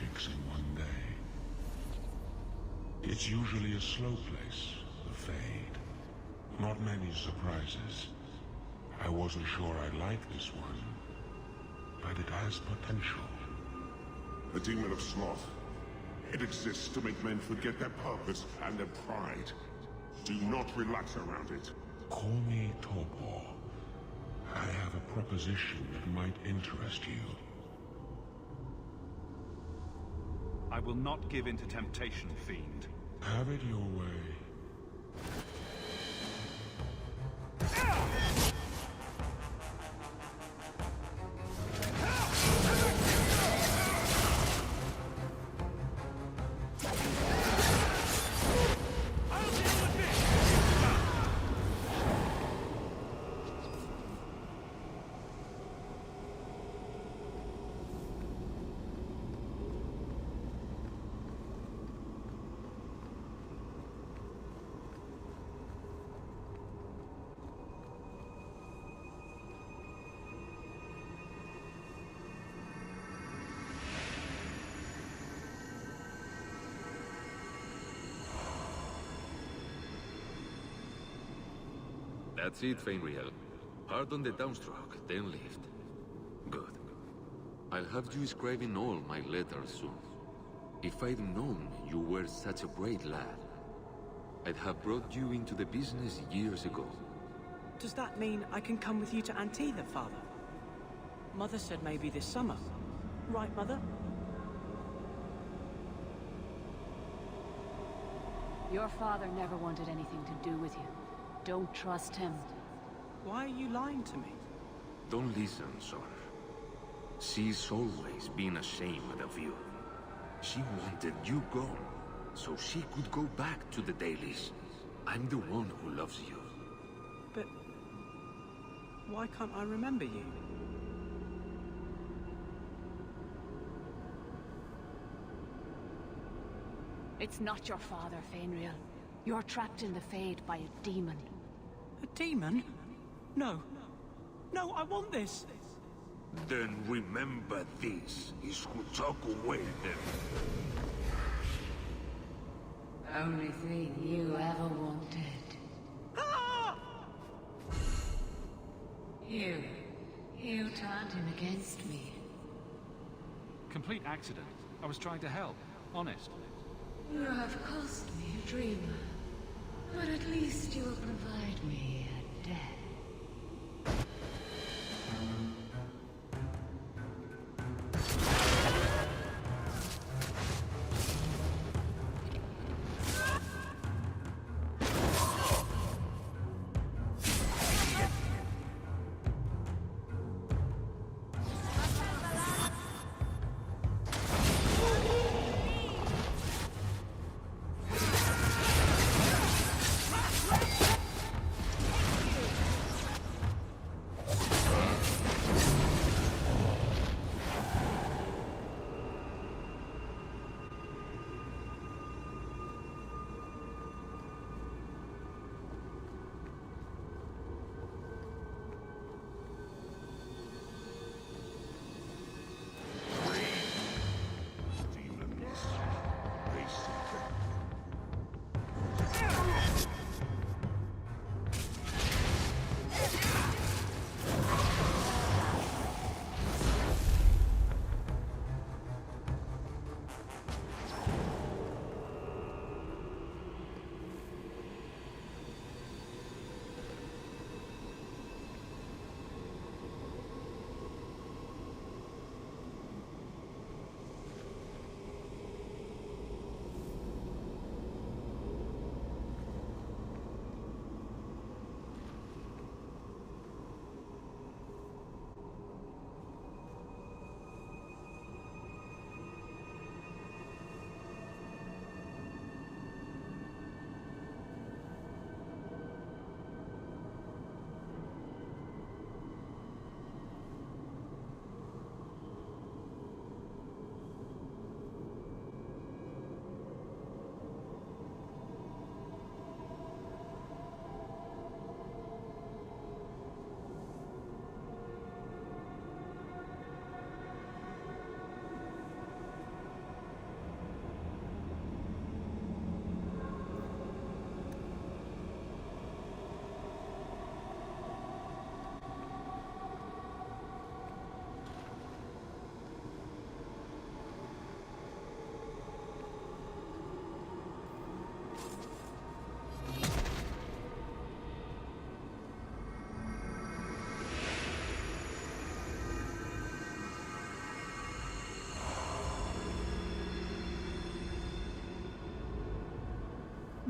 magics in one day. It's usually a slow place, the Fade. Not many surprises. I wasn't sure I'd like this one, but it has potential. The Demon of Sloth. It exists to make men forget their purpose and their pride. Do not relax around it. Call me Torpor. I have a proposition that might interest you. I will not give in to temptation, Fiend. Have it your way. That's it, Fenriel. Hard on the downstroke, then lift. Good. I'll have you scribing all my letters soon. If I'd known you were such a brave lad, I'd have brought you into the business years ago. Does that mean I can come with you to Antitha, Father? Mother said maybe this summer. Right, Mother? Your father never wanted anything to do with you. Don't trust him. Why are you lying to me? Don't listen, son. She's always been ashamed of you. She wanted you gone, so she could go back to the dailies. I'm the one who loves you. But why can't I remember you? It's not your father, Fenriel. You're trapped in the Fade by a demon. A demon? No. No, I want this. Then remember this is who took away them. Only thing you ever wanted. Ah! You turned him against me. Complete accident. I was trying to help. Honest. You have cost me a dreamer. But at least you will provide me a death.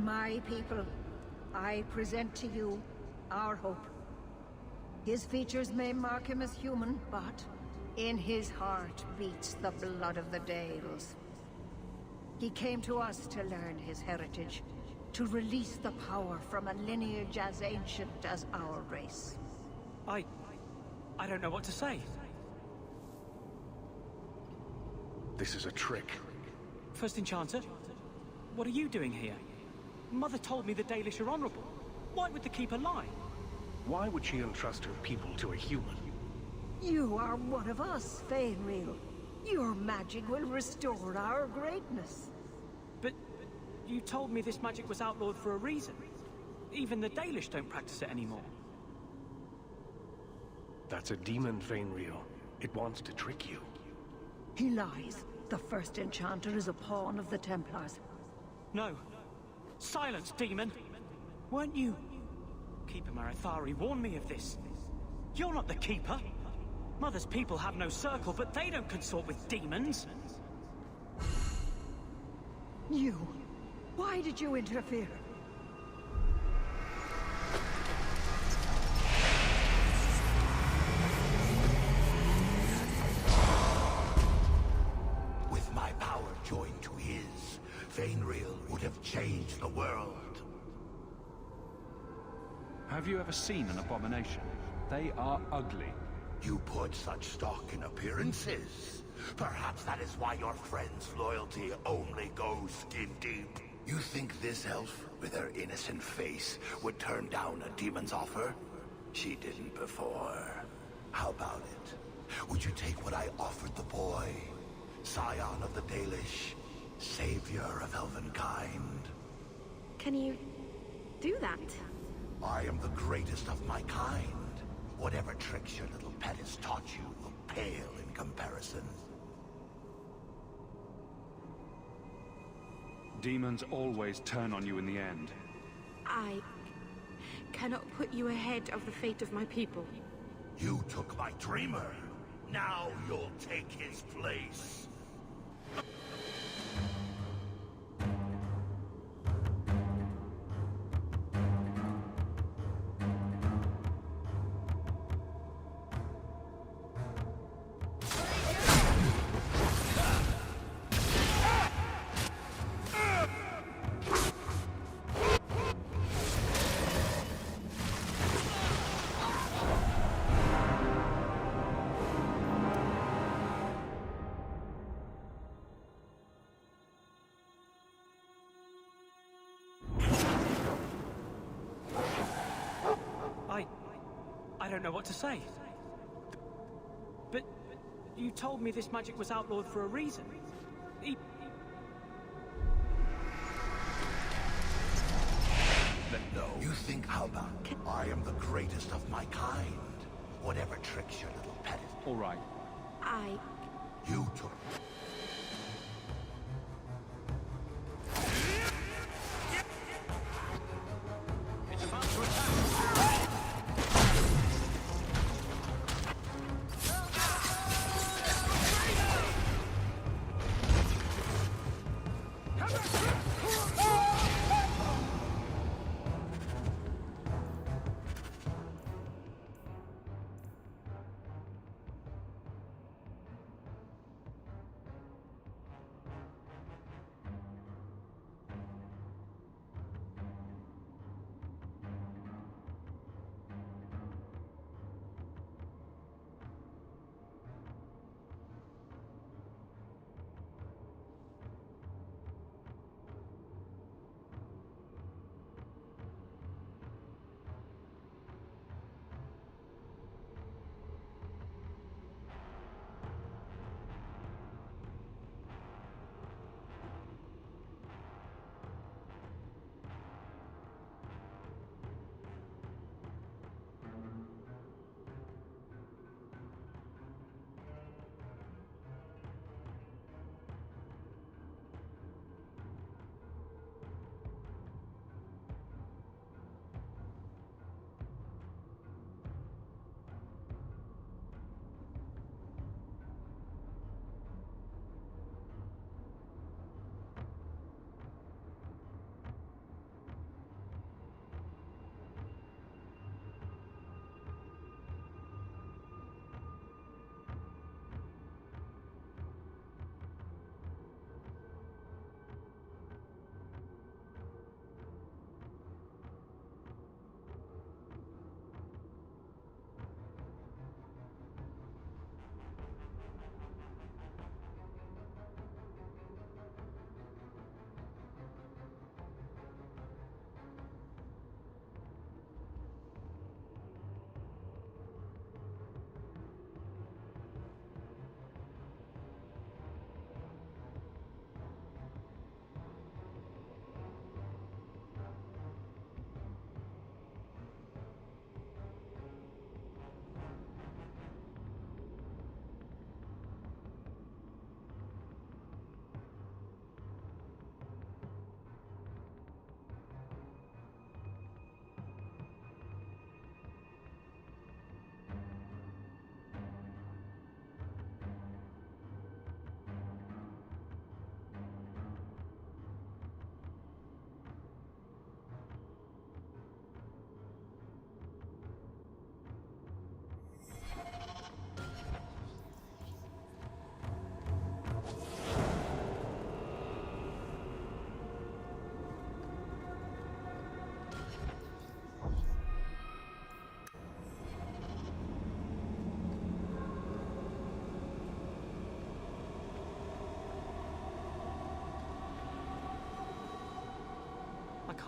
My people, I present to you our hope. His features may mark him as human, but in his heart beats the blood of the Dales. He came to us to learn his heritage, to release the power from a lineage as ancient as our race. I don't know what to say. This is a trick. First Enchanter, what are you doing here? Mother told me the Dalish are honorable. Why would the Keeper lie? Why would she entrust her people to a human? You are one of us, Fainreal. Your magic will restore our greatness. But you told me this magic was outlawed for a reason. Even the Dalish don't practice it anymore. That's a demon, Fainreal. It wants to trick you. He lies. The First Enchanter is a pawn of the Templars. No. Silence, demon! Weren't you? Keeper Marathari warned me of this. You're not the Keeper. Mother's people have no circle, but they don't consort with demons. You. Why did you interfere? With my power joined to his, Fainreal would have changed the world. Have you ever seen an abomination? They are ugly. You put such stock in appearances. Perhaps that is why your friend's loyalty only goes skin deep. You think this elf, with her innocent face, would turn down a demon's offer? She didn't before. How about it? Would you take what I offered the boy? Scion of the Dalish, savior of elvenkind. Can you do that? I am the greatest of my kind. Whatever tricks your little pet has taught you will pale in comparison. Demons always turn on you in the end. I cannot put you ahead of the fate of my people. You took my dreamer. Now you'll take his place. I don't know what to say. But you told me this magic was outlawed for a reason. No. You think, how about, I am the greatest of my kind. Whatever tricks your little pet is... All right. You took... It's about to attack.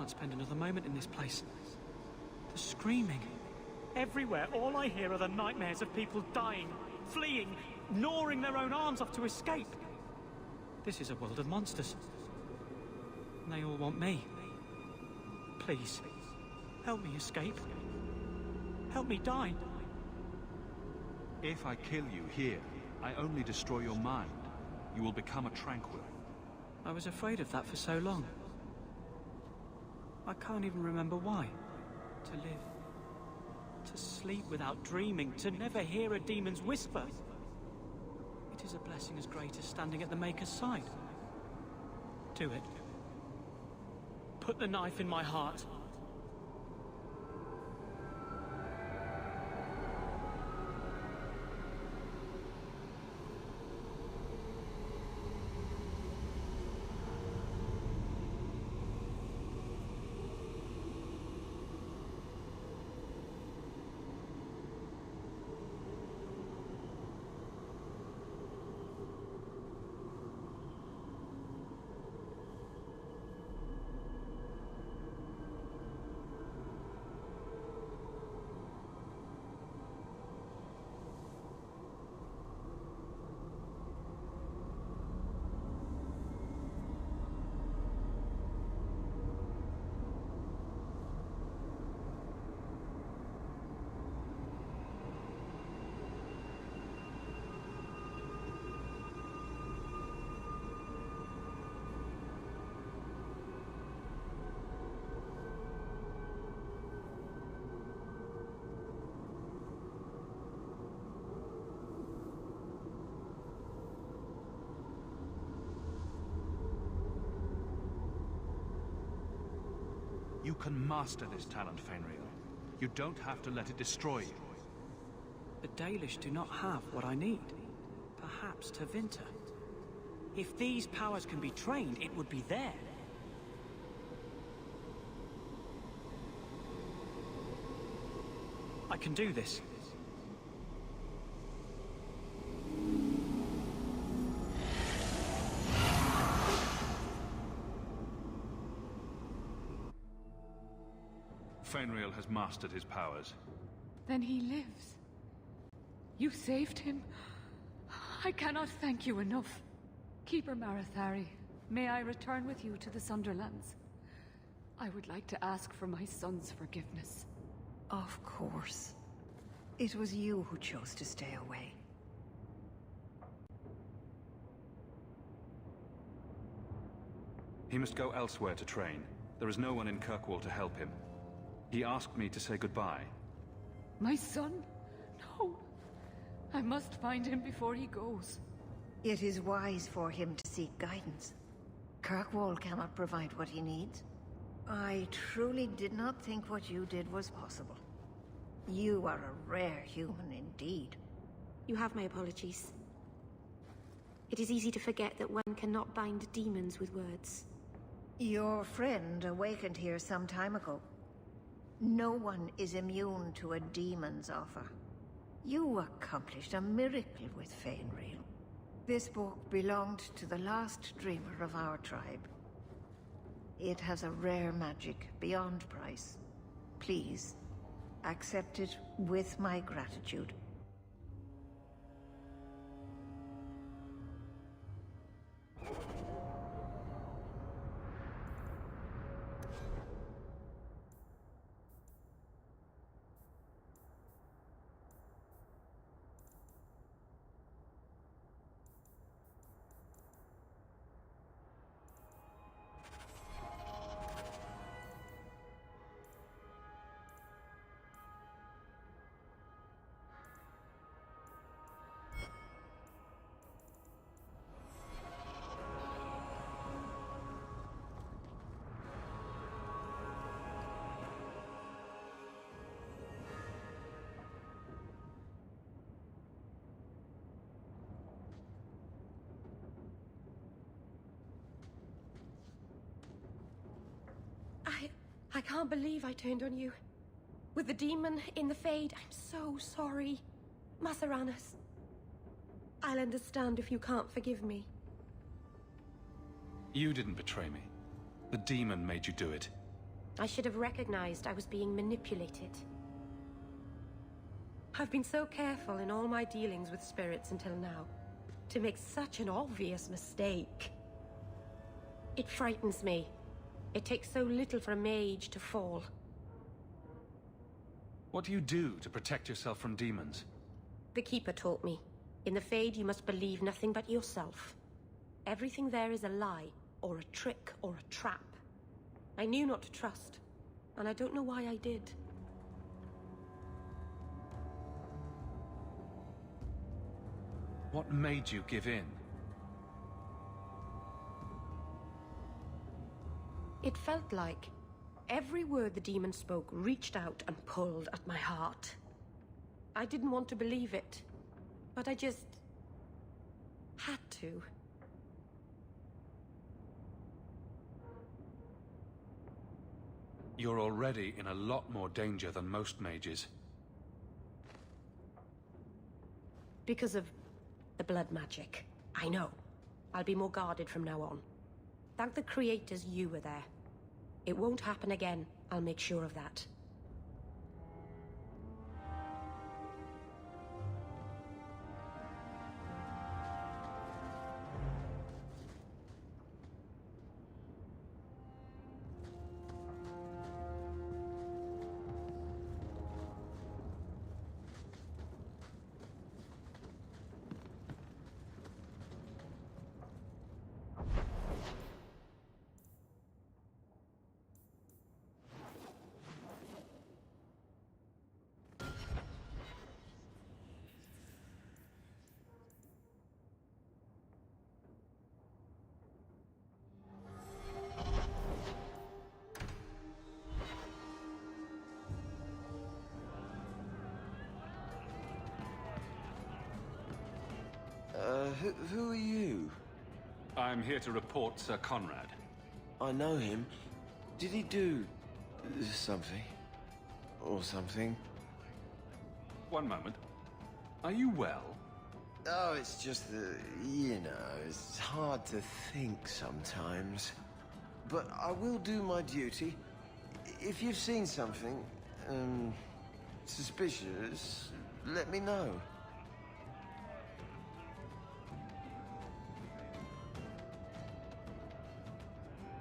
can't spend another moment in this place. The screaming. Everywhere, all I hear are the nightmares of people dying, fleeing, gnawing their own arms off to escape. This is a world of monsters. And they all want me. Please, help me escape. Help me die. If I kill you here, I only destroy your mind. You will become a tranquil. I was afraid of that for so long. I can't even remember why. To live. To sleep without dreaming. To never hear a demon's whisper. It is a blessing as great as standing at the Maker's side. Do it. Put the knife in my heart. You can master this talent, Fenrir. You don't have to let it destroy you. The Dalish do not have what I need. Perhaps Tevinter. If these powers can be trained, it would be there. I can do this. Fenrir has mastered his powers. Then he lives. You saved him. I cannot thank you enough. Keeper Marathari, may I return with you to the Sunderlands? I would like to ask for my son's forgiveness. Of course. It was you who chose to stay away. He must go elsewhere to train. There is no one in Kirkwall to help him. He asked me to say goodbye. My son? No. I must find him before he goes. It is wise for him to seek guidance. Kirkwall cannot provide what he needs. I truly did not think what you did was possible. You are a rare human indeed. You have my apologies. It is easy to forget that one cannot bind demons with words. Your friend awakened here some time ago. No one is immune to a demon's offer. You accomplished a miracle with Fenrir. This book belonged to the last dreamer of our tribe. It has a rare magic beyond price. Please, accept it with my gratitude. I can't believe I turned on you. With the demon in the Fade, I'm so sorry. Masaranas. I'll understand if you can't forgive me. You didn't betray me. The demon made you do it. I should have recognized I was being manipulated. I've been so careful in all my dealings with spirits until now, to make such an obvious mistake. It frightens me. It takes so little for a mage to fall. What do you do to protect yourself from demons? The Keeper taught me. In the Fade, you must believe nothing but yourself. Everything there is a lie, or a trick, or a trap. I knew not to trust, and I don't know why I did. What made you give in? It felt like every word the demon spoke reached out and pulled at my heart. I didn't want to believe it, but I just had to. You're already in a lot more danger than most mages. Because of the blood magic. I know. I'll be more guarded from now on. Thank the creators you were there. It won't happen again. I'll make sure of that. Who are you? I'm here to report Sir Conrad. I know him. Did he do something? Or something? One moment. Are you well? Oh, it's just that, you know, it's hard to think sometimes. But I will do my duty. If you've seen something, suspicious, let me know.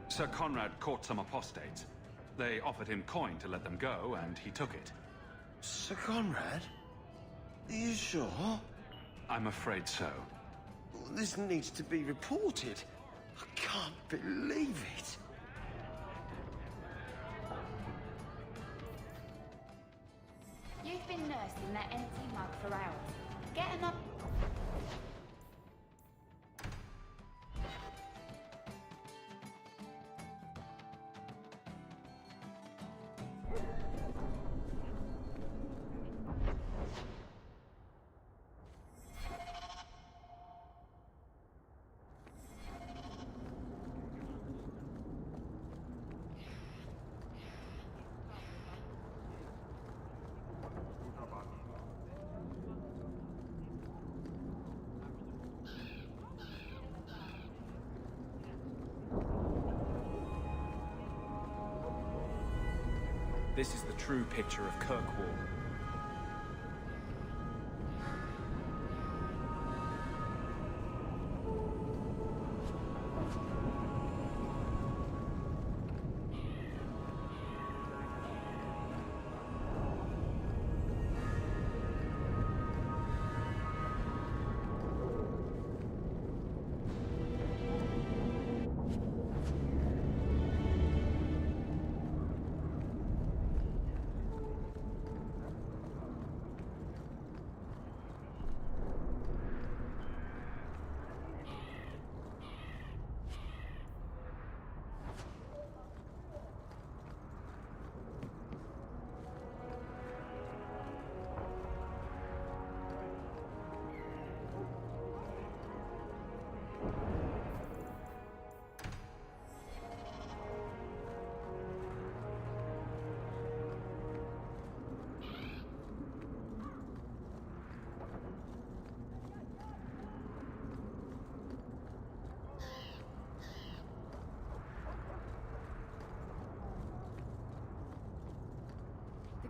Sir Conrad caught some apostates. They offered him coin to let them go, and he took it. Sir Conrad? Are you sure? I'm afraid so. This needs to be reported. I can't believe it. You've been nursing that empty mug for hours. Get another... This is the true picture of Kirkwall.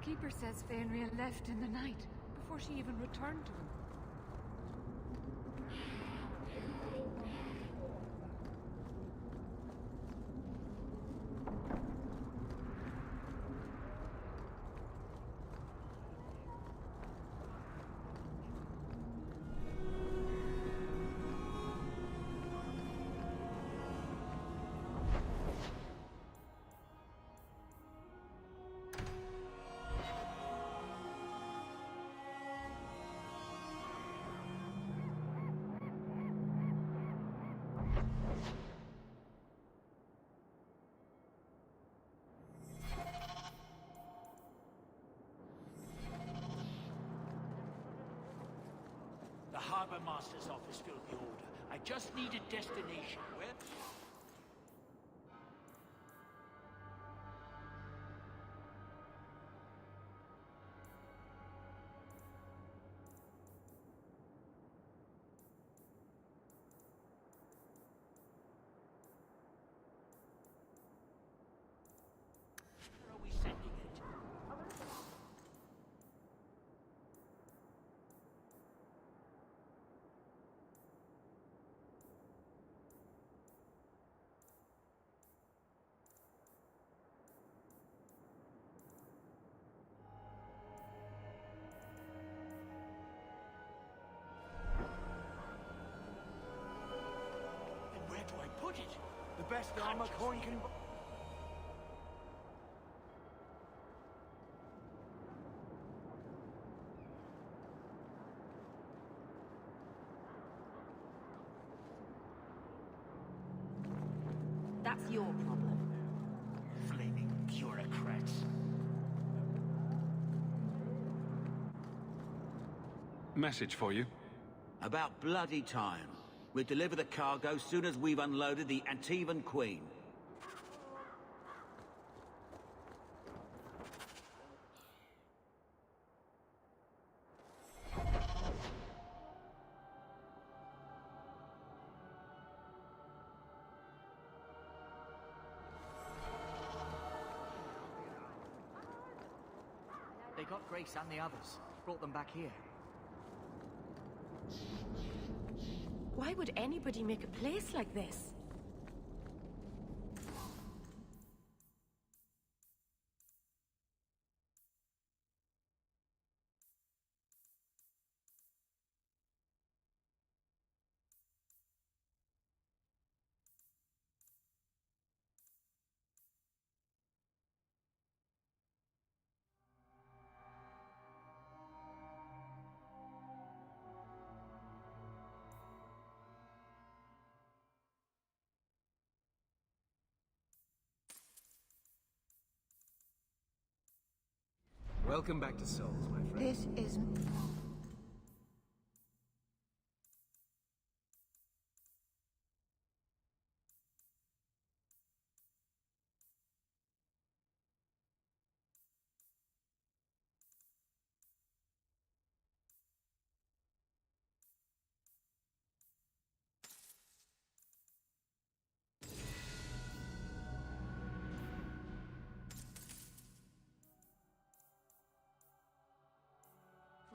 Keeper says Faenria left in the night, before she even returned to him. The Harbor Master's office filled the order. I just need a destination. Where? Where are we sending it? Put it. The best armor coin can... That's your problem. Flaming bureaucrats. Message for you. About bloody time. We'll deliver the cargo soon as we've unloaded the Antivan Queen. They got Grace and the others. Brought them back here. Why would anybody make a place like this? Welcome back to Souls, my friend. This isn't...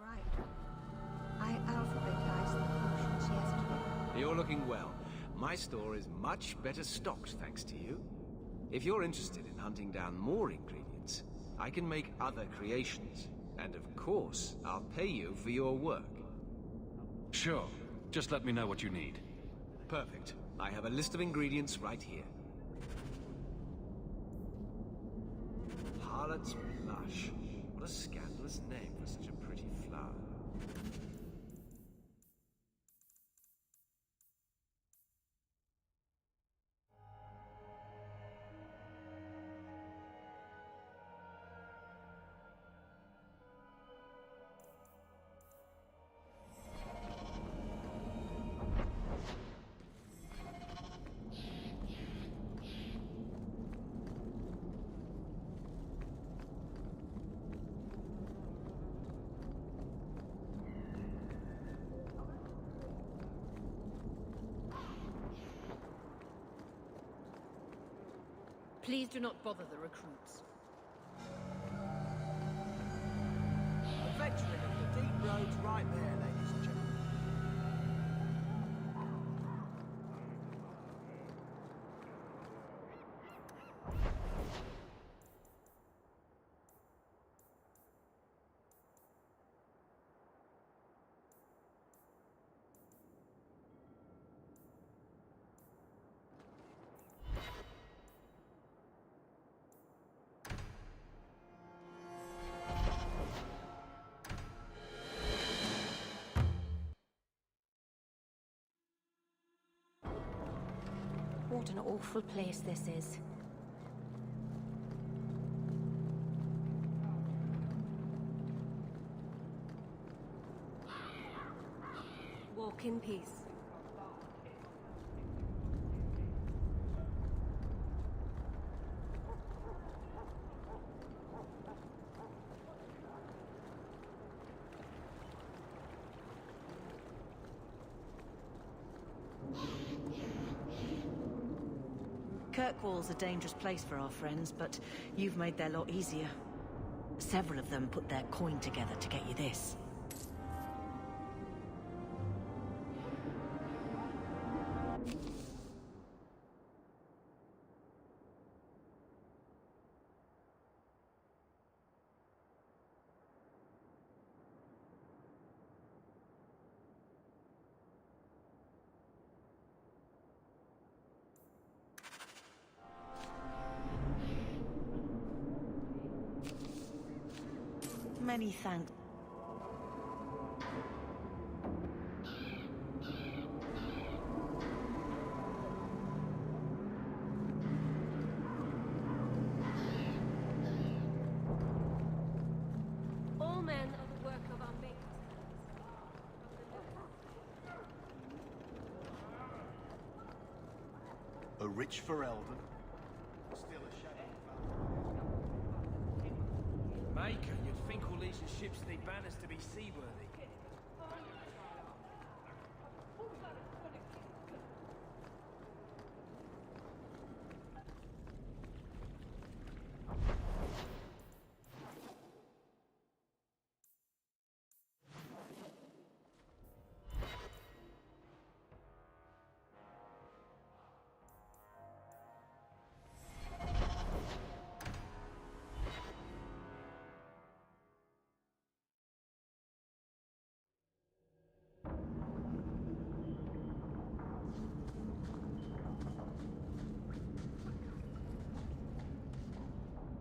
Right. I alphabetized the potions yesterday. You're looking well. My store is much better stocked, thanks to you. If you're interested in hunting down more ingredients, I can make other creations. And of course, I'll pay you for your work. Sure. Just let me know what you need. Perfect. I have a list of ingredients right here. Harlot's Blush. What a scandalous name for such a pretty flower. Please do not bother the recruits. The deep road's right there, ladies and gentlemen. What an awful place this is. Walk in peace. Kirkwall's a dangerous place for our friends, but you've made their lot easier. Several of them put their coin together to get you this. Many thanks. All men are the work of our makers. A rich Ferelden. Still a shadow. Maker, you'd think all these ships need banners to be seaworthy.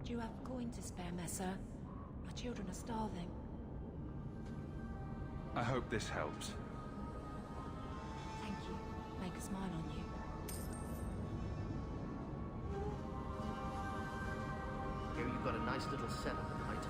Do you have coin to spare, Messer? Our children are starving. I hope this helps. Thank you. Make a smile on you. Here you've got a nice little cellar tonight.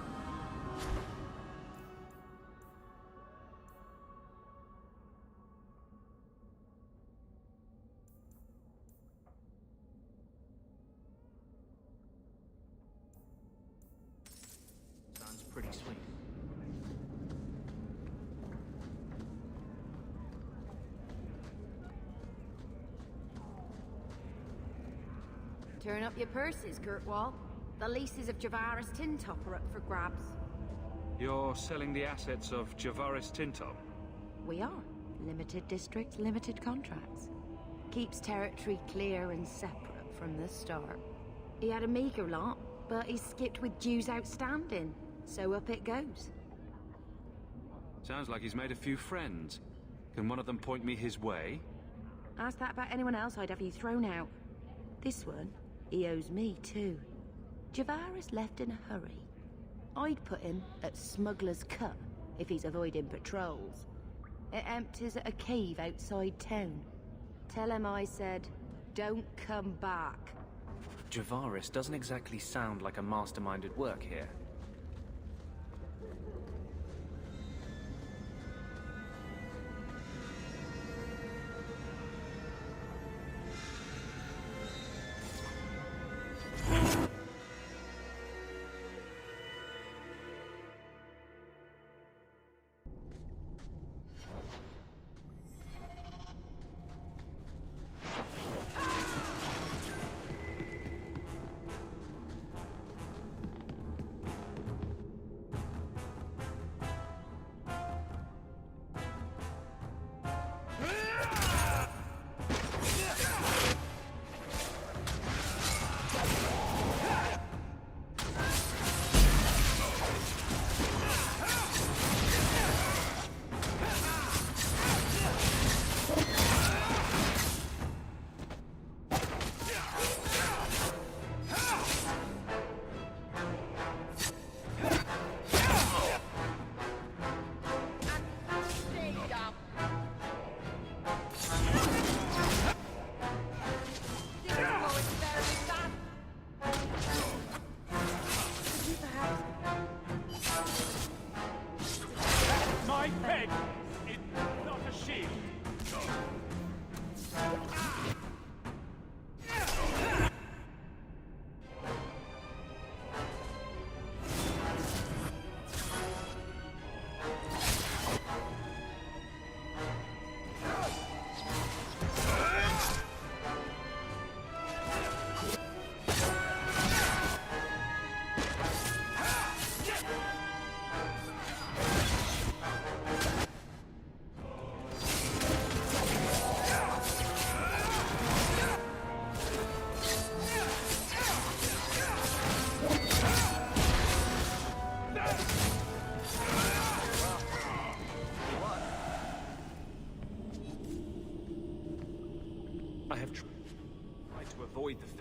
Sounds pretty sweet. Turn up your purses, Kirkwall. The leases of Javaris Tintop are up for grabs. You're selling the assets of Javaris Tintop? We are. Limited districts, limited contracts. Keeps territory clear and separate from the start. He had a meager lot, but he skipped with dues outstanding. So up it goes. Sounds like he's made a few friends. Can one of them point me his way? Ask that about anyone else, I'd have you thrown out. This one, he owes me too. Javaris left in a hurry. I'd put him at Smuggler's Cut if he's avoiding patrols. It empties at a cave outside town. Tell him I said, don't come back. Javaris doesn't exactly sound like a mastermind at work here.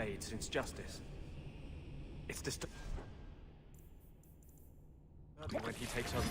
Fade since Justice. It's disturbing when he takes over.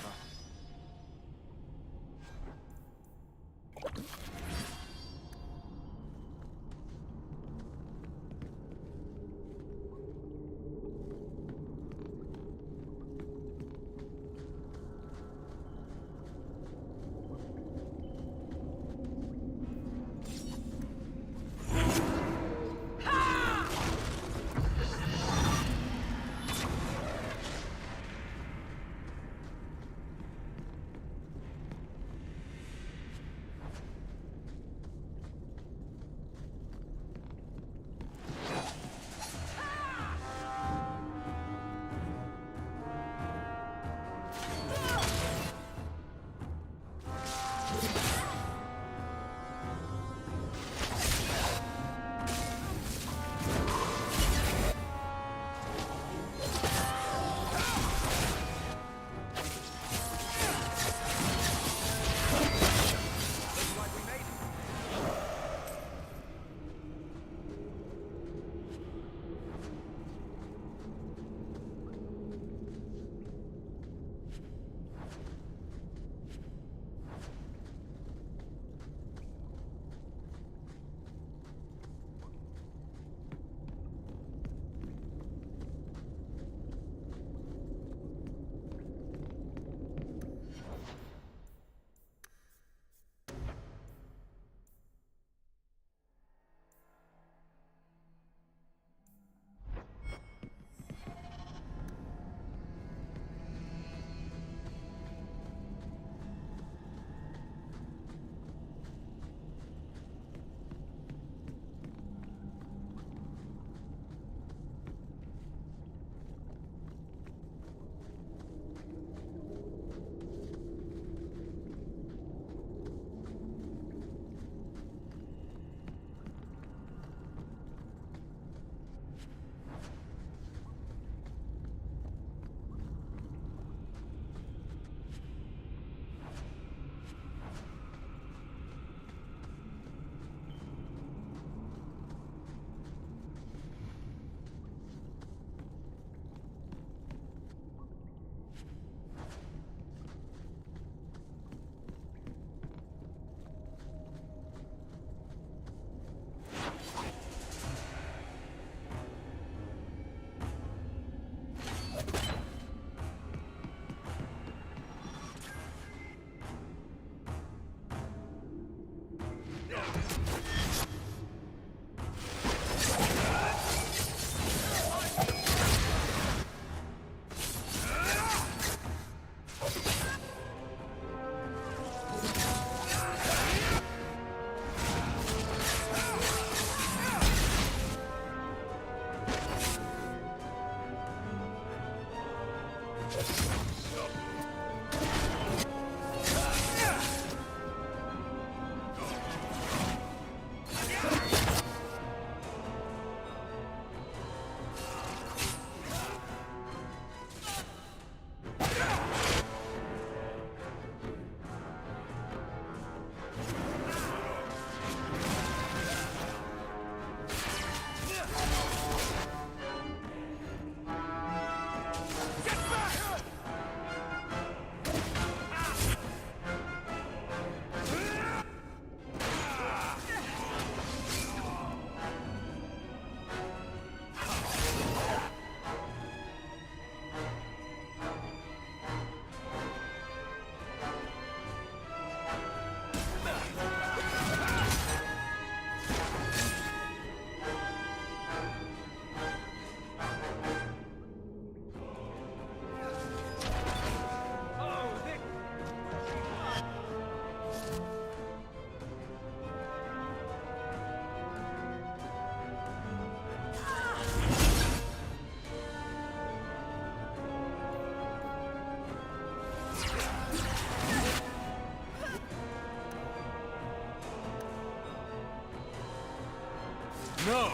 No!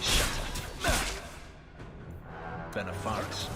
Shut up. Benefaris.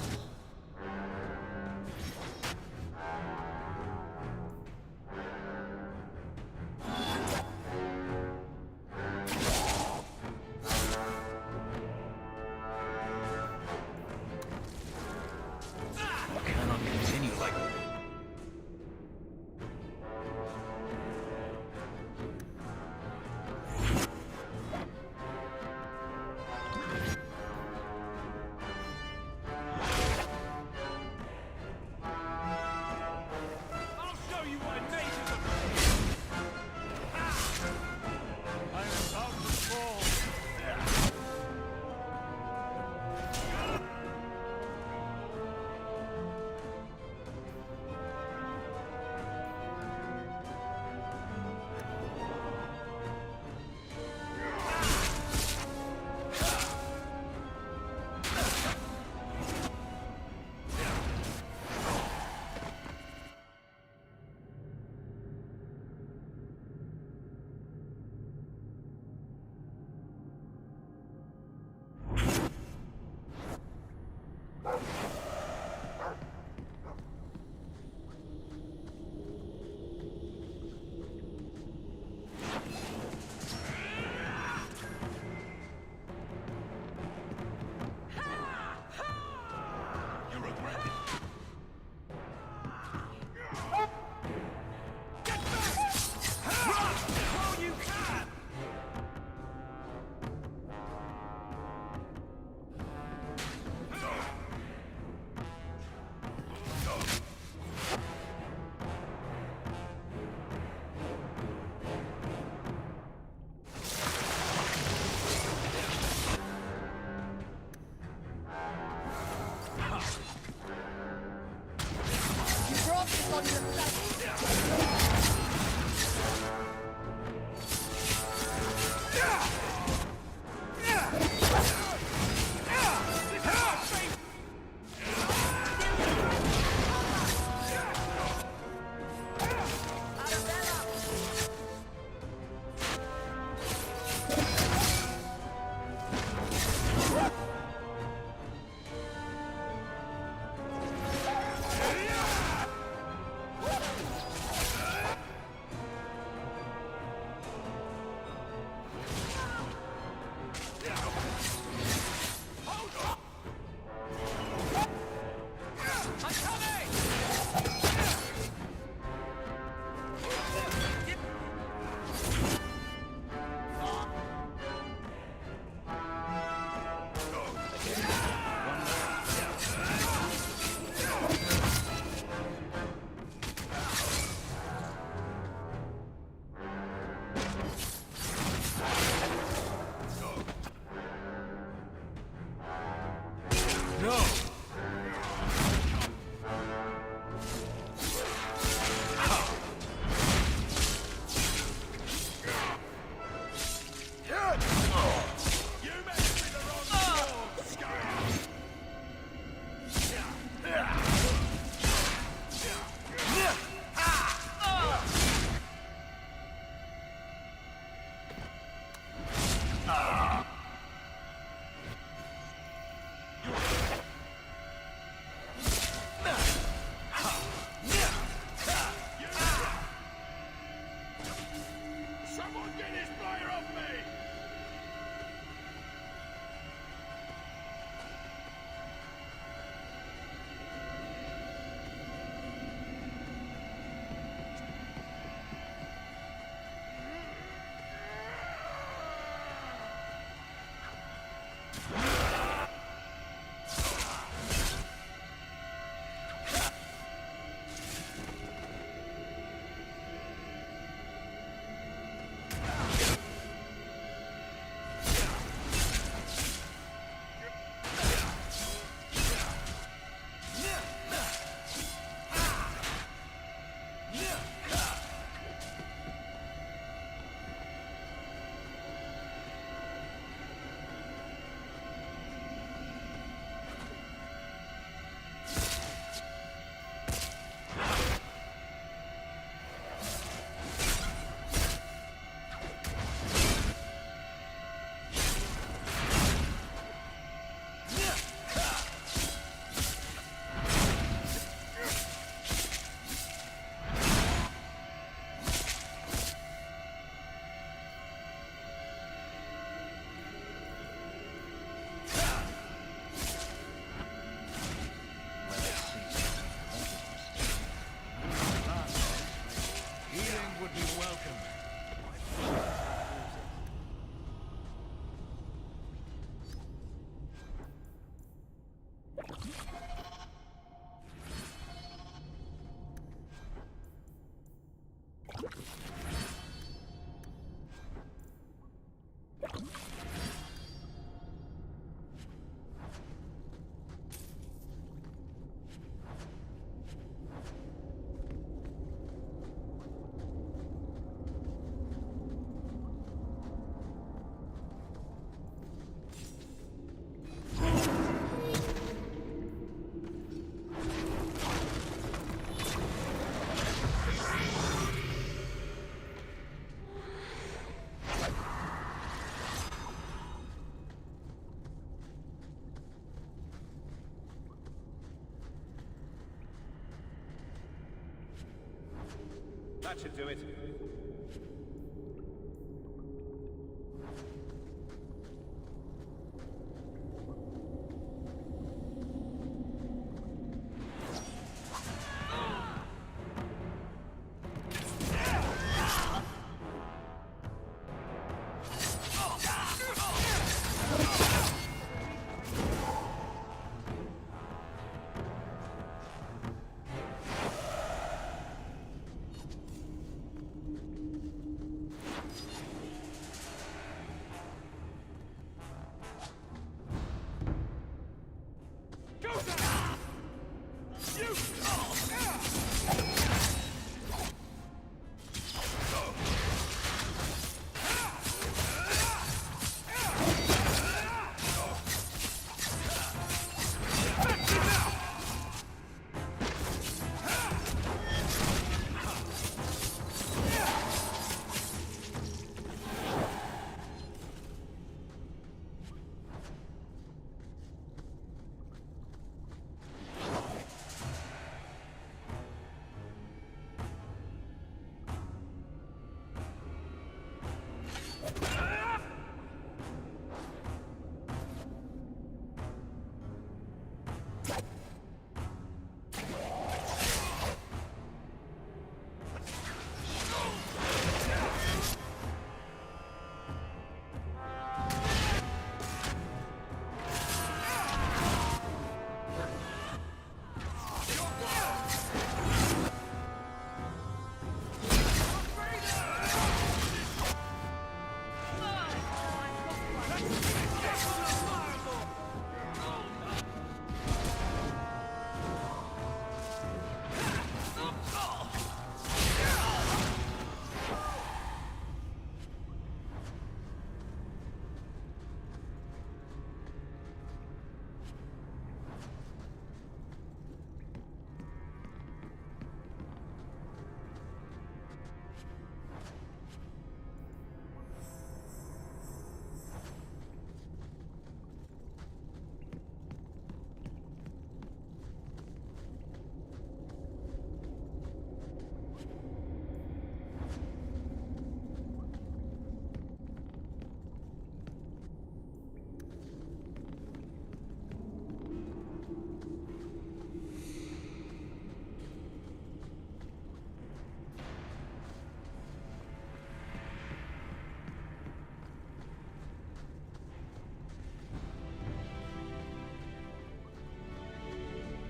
That should do it.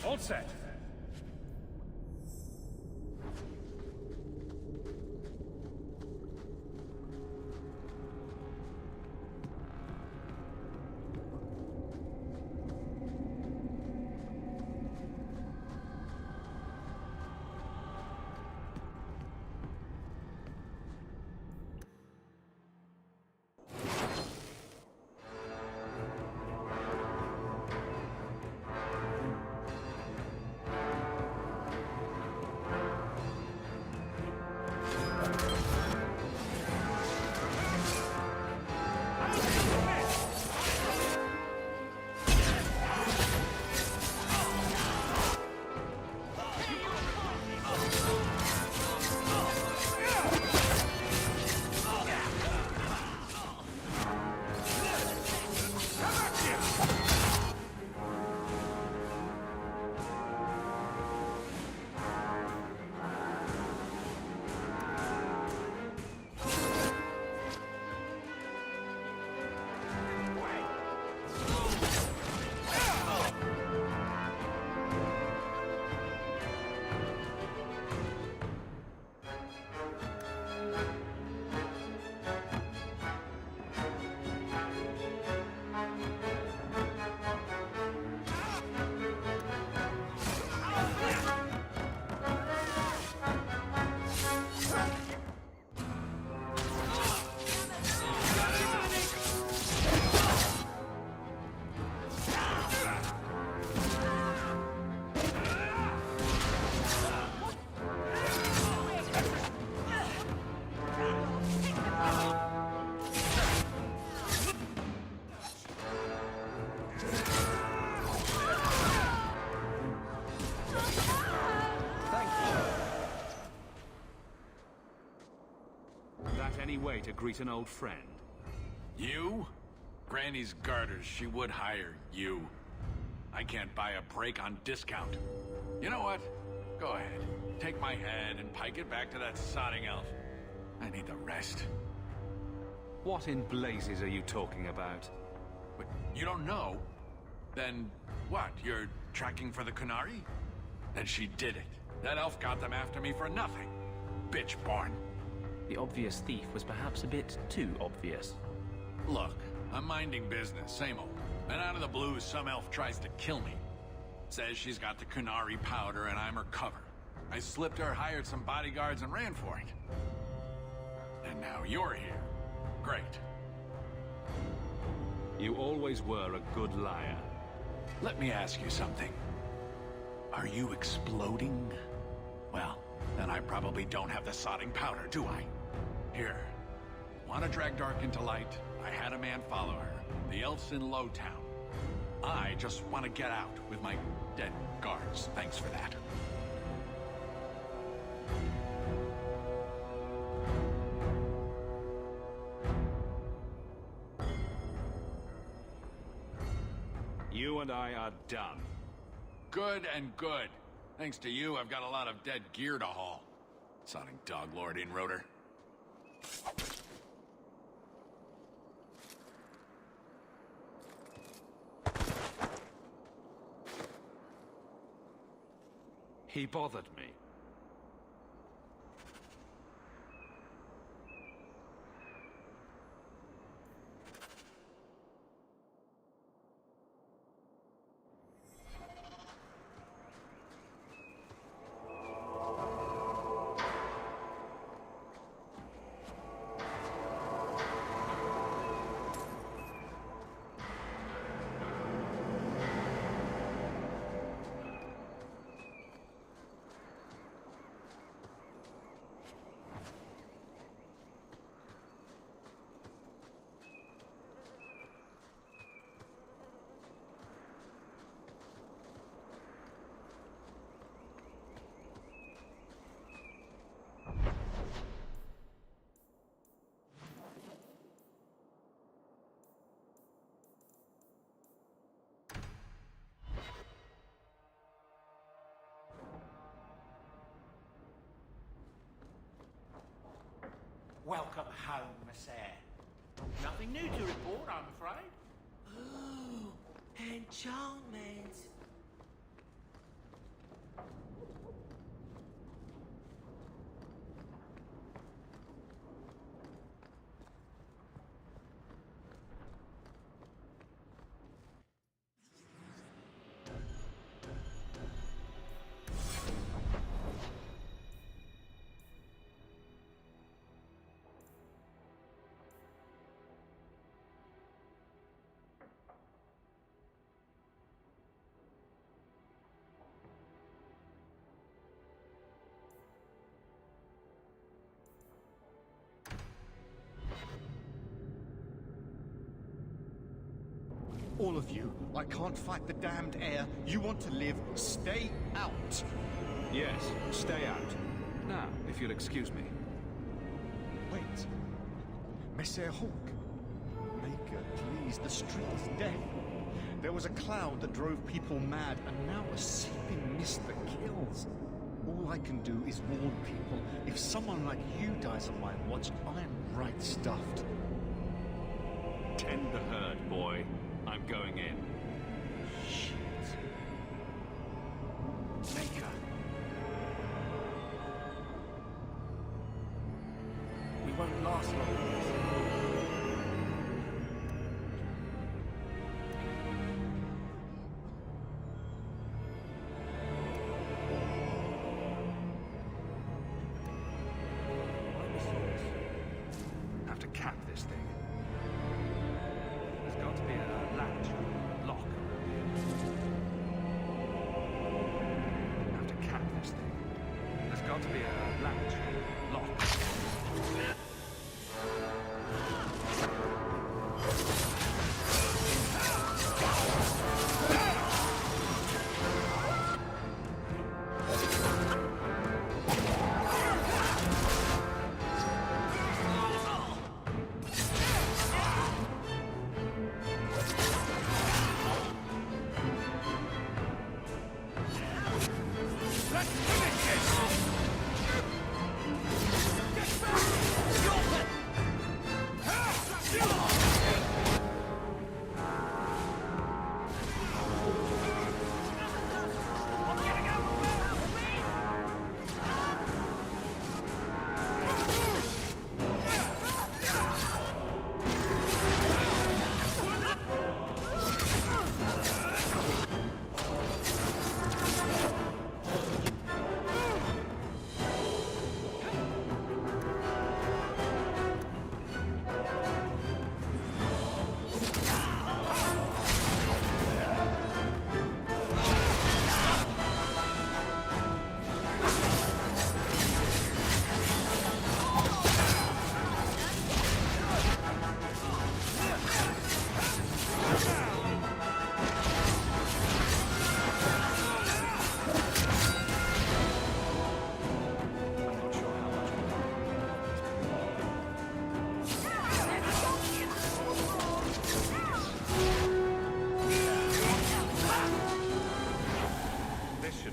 All set. any way to greet an old friend? You? Granny's garters, she would hire you. I can't buy a break on discount. You know what? Go ahead. Take my head and pike it back to that sodding elf. I need the rest. What in blazes are you talking about? But you don't know? Then what? You're tracking for the Qunari? Then she did it. That elf got them after me for nothing. Bitch born. The obvious thief was perhaps a bit too obvious. Look, I'm minding business, same old. And out of the blue, some elf tries to kill me. Says she's got the Qunari powder and I'm her cover. I slipped her, hired some bodyguards, and ran for it. And now you're here. Great. You always were a good liar. Let me ask you something. Are you exploding? Well, then I probably don't have the sodding powder, do I? Here. Want to drag Dark into light? I had a man follow her. The elf's in Lowtown. I just want to get out with my dead guards. Thanks for that. You and I are done. Good and good. Thanks to you, I've got a lot of dead gear to haul. Sodding dog lord in rotor. He bothered me. Welcome home, Messere. Nothing new to report, I'm afraid. Ooh, enchantment. All of you, I can't fight the damned air. You want to live, stay out. Yes, stay out. Now, if you'll excuse me. Wait. Messere Hawk. Maker, please, the street is dead. There was a cloud that drove people mad, and now a seeping mist that kills. All I can do is warn people. If someone like you dies on my watch, I'm right stuffed. Tend the herd, boy. I'm going in. Shit. Maker. We won't last long. Have to cap this thing. There's got to be a latch, lock around here. Have to cap this thing. There's got to be a latch, lock. Let's finish this! Get back! Stop it!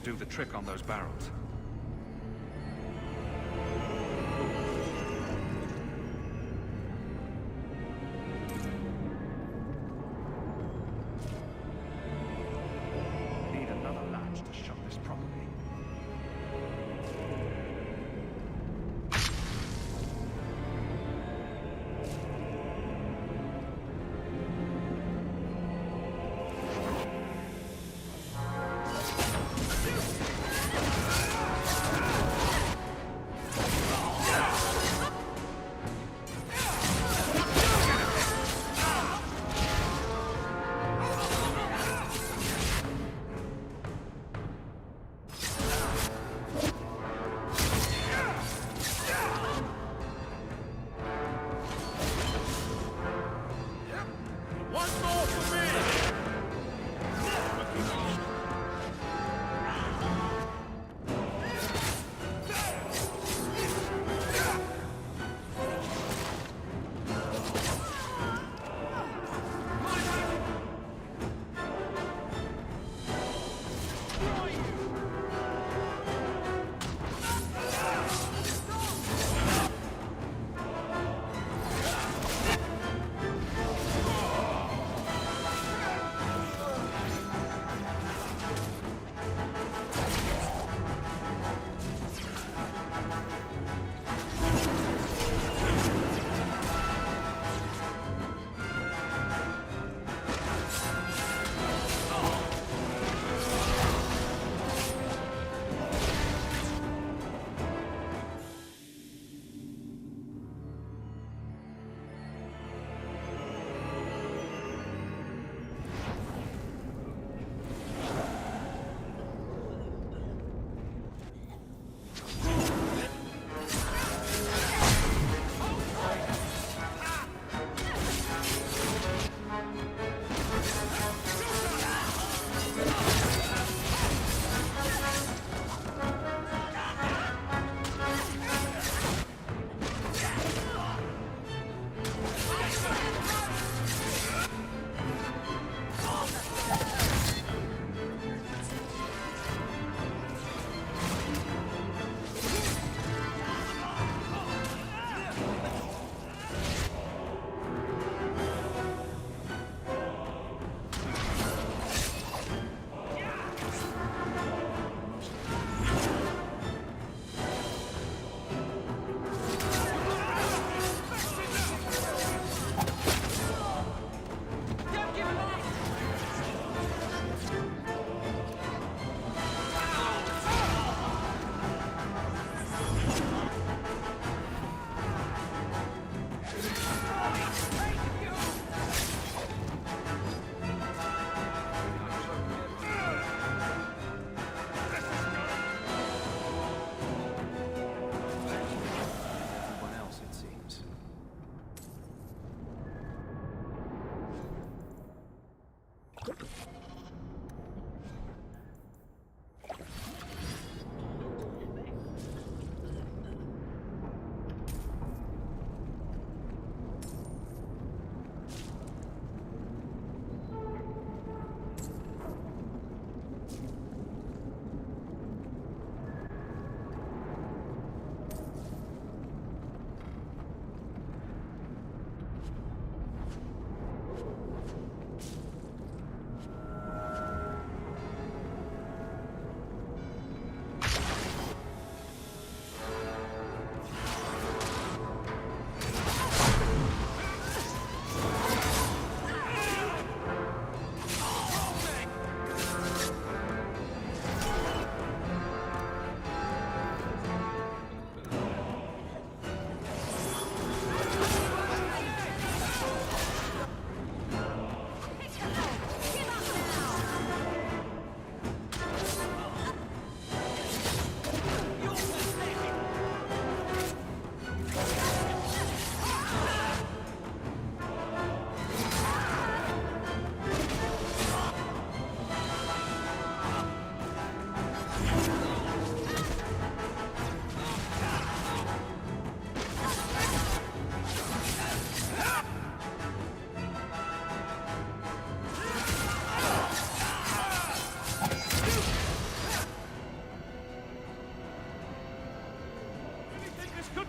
Do the trick on those barrels. Need another latch to shut this properly.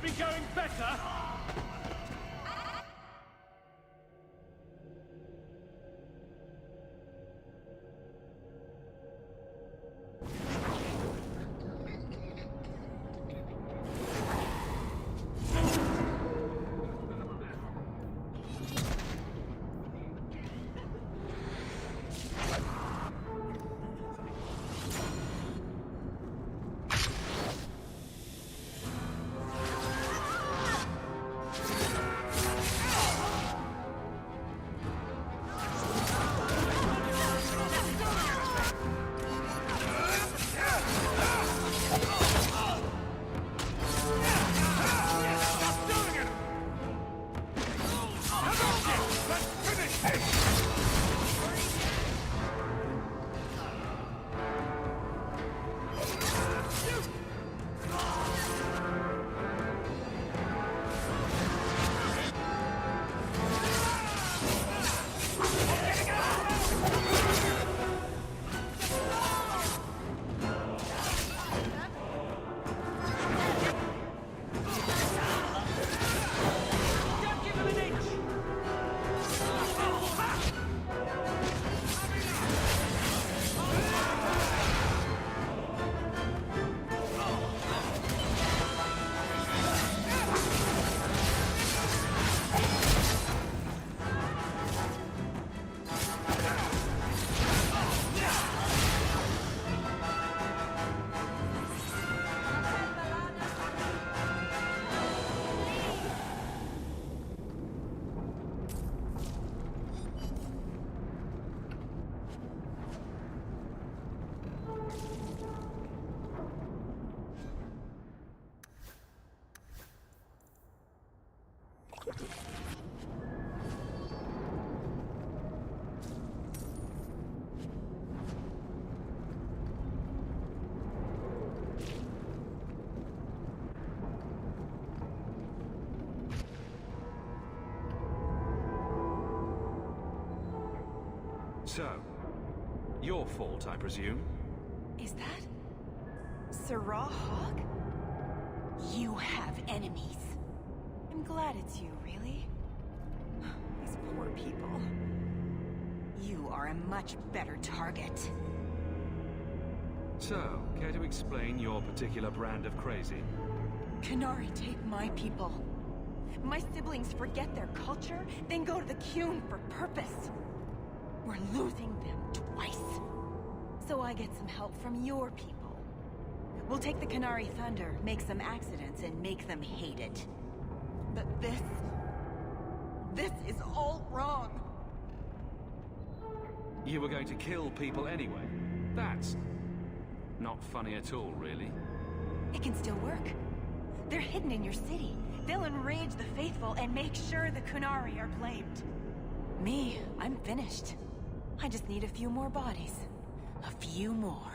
be going better? So, your fault, I presume? Is that Sirah Hawk? You have enemies. I'm glad it's you, really. These poor people. You are a much better target. So, care to explain your particular brand of crazy? Qunari take my people. My siblings forget their culture, then go to the Qun for purpose. We're losing them twice. So I get some help from your people. We'll take the Qunari Thunder, make some accidents, and make them hate it. But this is all wrong. You were going to kill people anyway. That's not funny at all, really. It can still work. They're hidden in your city. They'll enrage the faithful and make sure the Qunari are blamed. Me, I'm finished. I just need a few more bodies. A few more.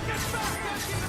Get back!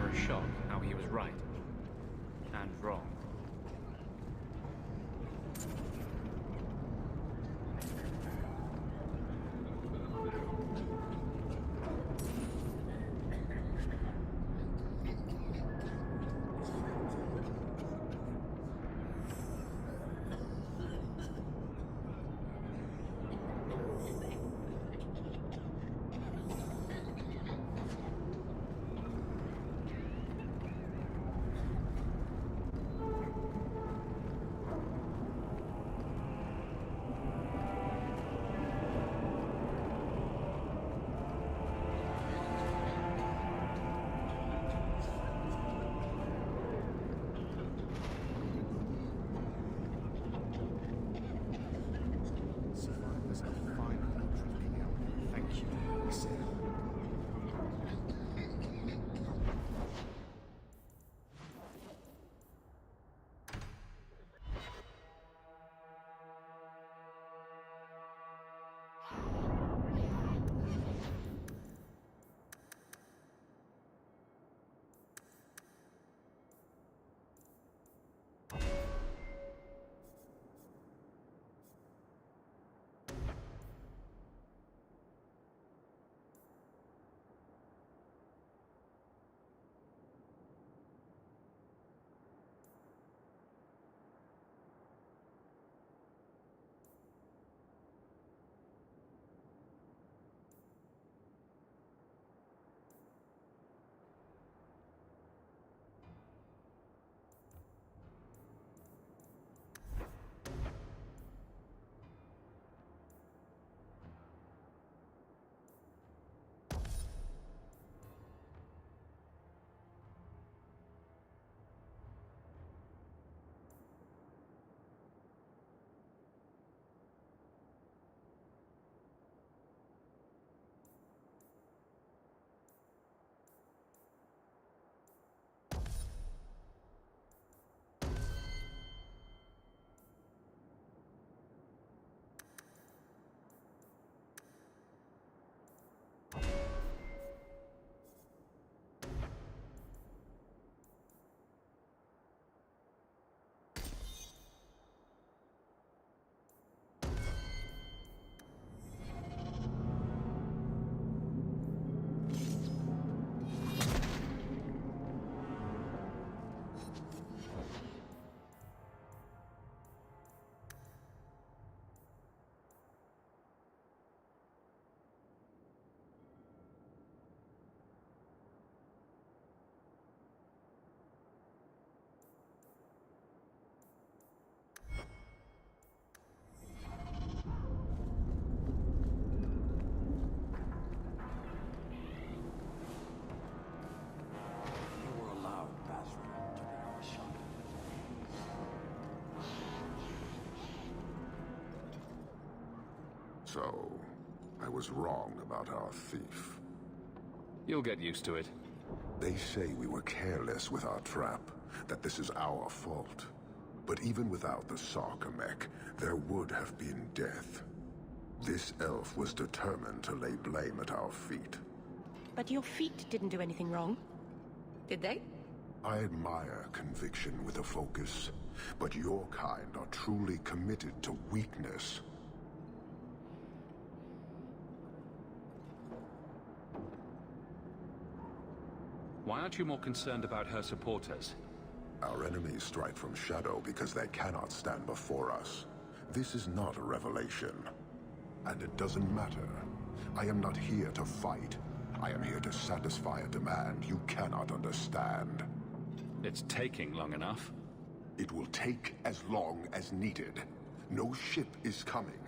terror shock how he was right. And wrong. So, I was wrong about our thief. You'll get used to it. They say we were careless with our trap, that this is our fault. But even without the Sarkamech, there would have been death. This elf was determined to lay blame at our feet. But your feet didn't do anything wrong, did they? I admire conviction with a focus, but your kind are truly committed to weakness. Why aren't you more concerned about her supporters? Our enemies strike from shadow because they cannot stand before us. This is not a revelation. And it doesn't matter. I am not here to fight. I am here to satisfy a demand you cannot understand. It's taking long enough. It will take as long as needed. No ship is coming.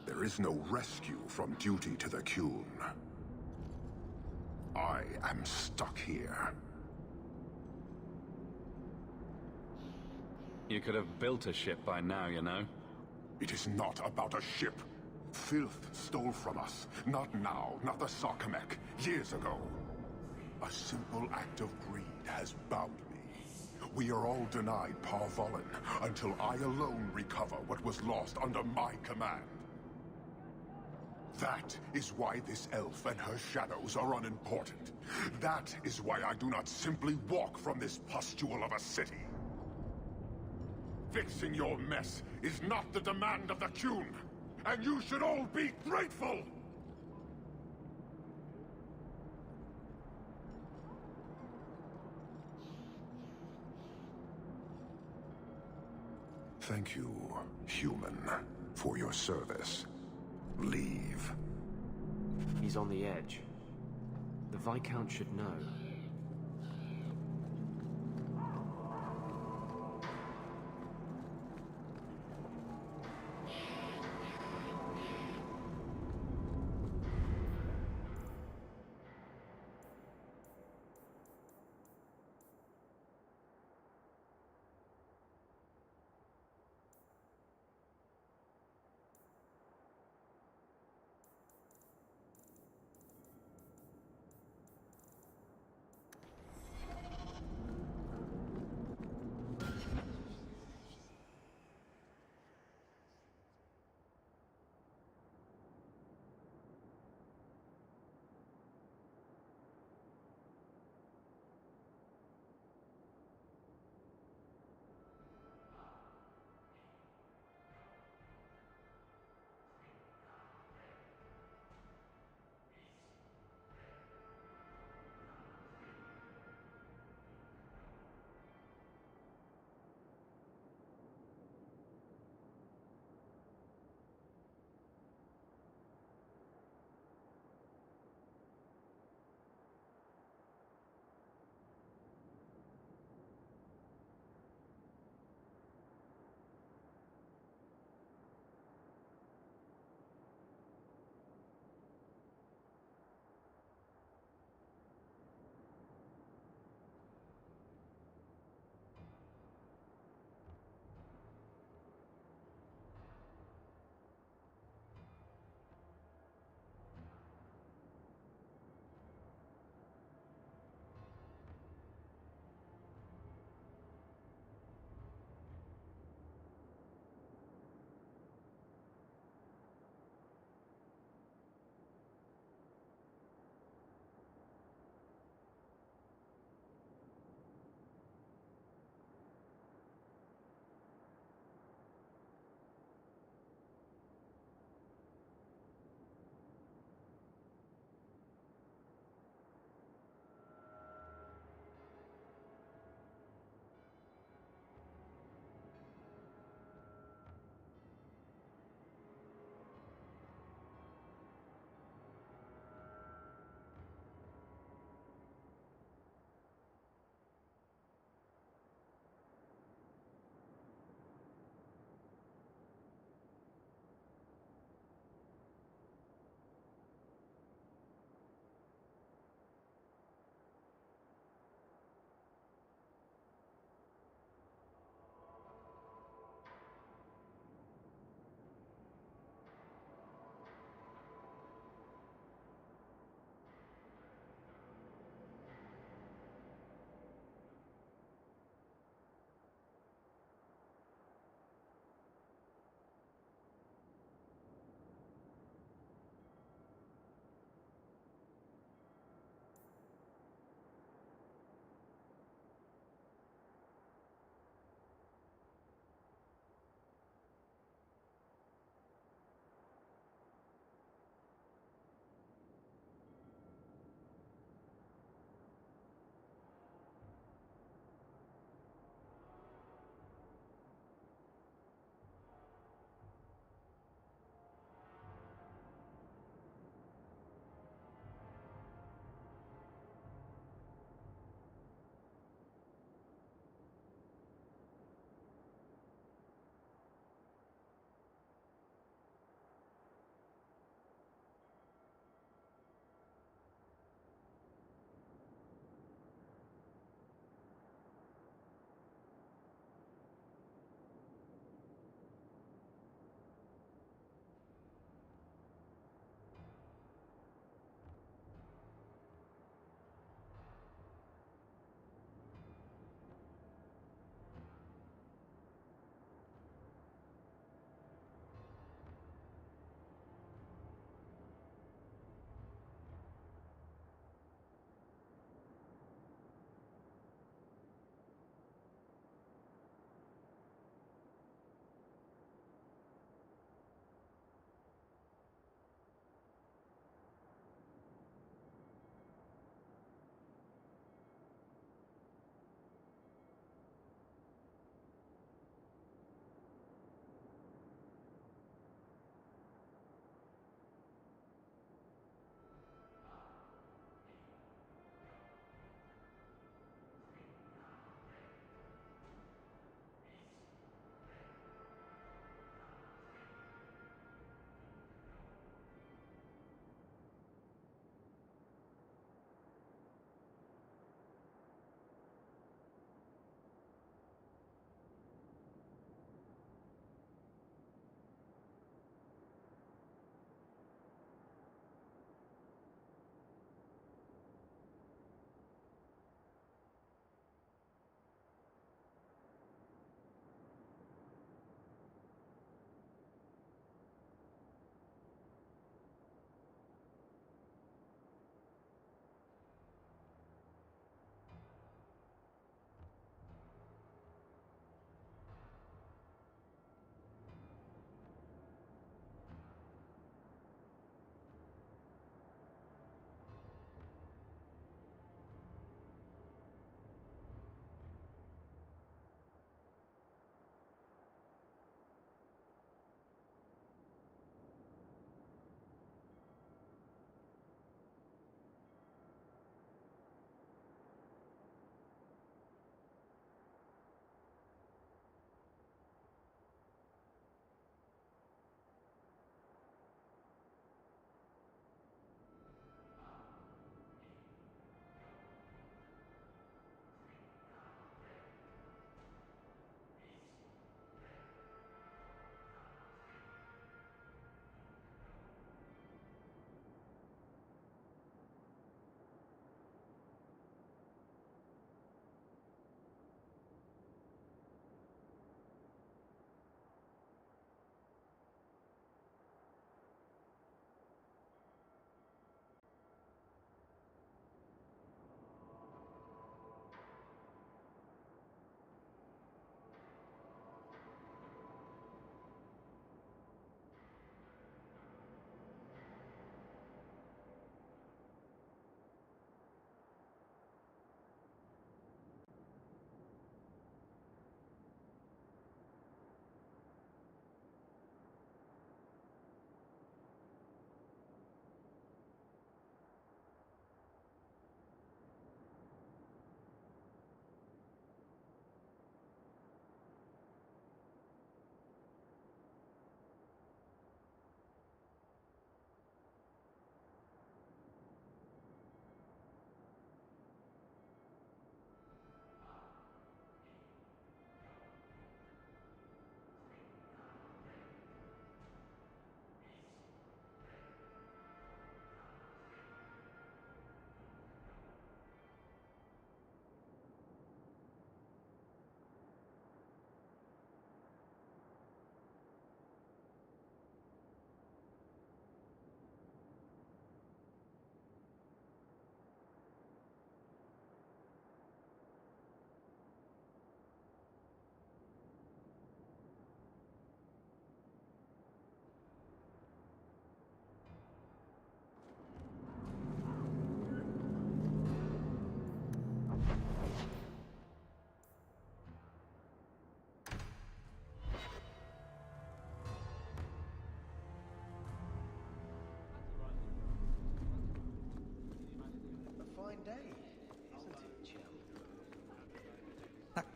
There is no rescue from duty to the Qun. I am stuck here. You could have built a ship by now, you know. It is not about a ship. Filth stole from us. Not now, not the Sarkamech. Years ago. A simple act of greed has bound me. We are all denied Parvolin until I alone recover what was lost under my command. That is why this elf and her shadows are unimportant. That is why I do not simply walk from this pustule of a city. Fixing your mess is not the demand of the Qun, and you should all be grateful! Thank you, human, for your service. Leave. He's on the edge. The Viscount should know.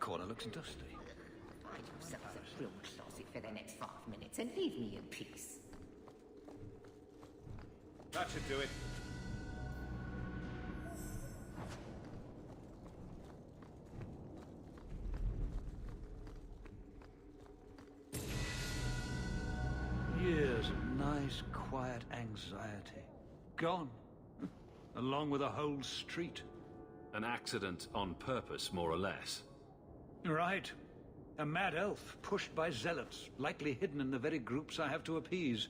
corner looks dusty. Find yourselves a broom closet for the next 5 minutes and leave me in peace. That should do it. Years of nice, quiet anxiety. Gone. Along with a whole street. An accident on purpose, more or less. Right. A mad elf, pushed by zealots, likely hidden in the very groups I have to appease.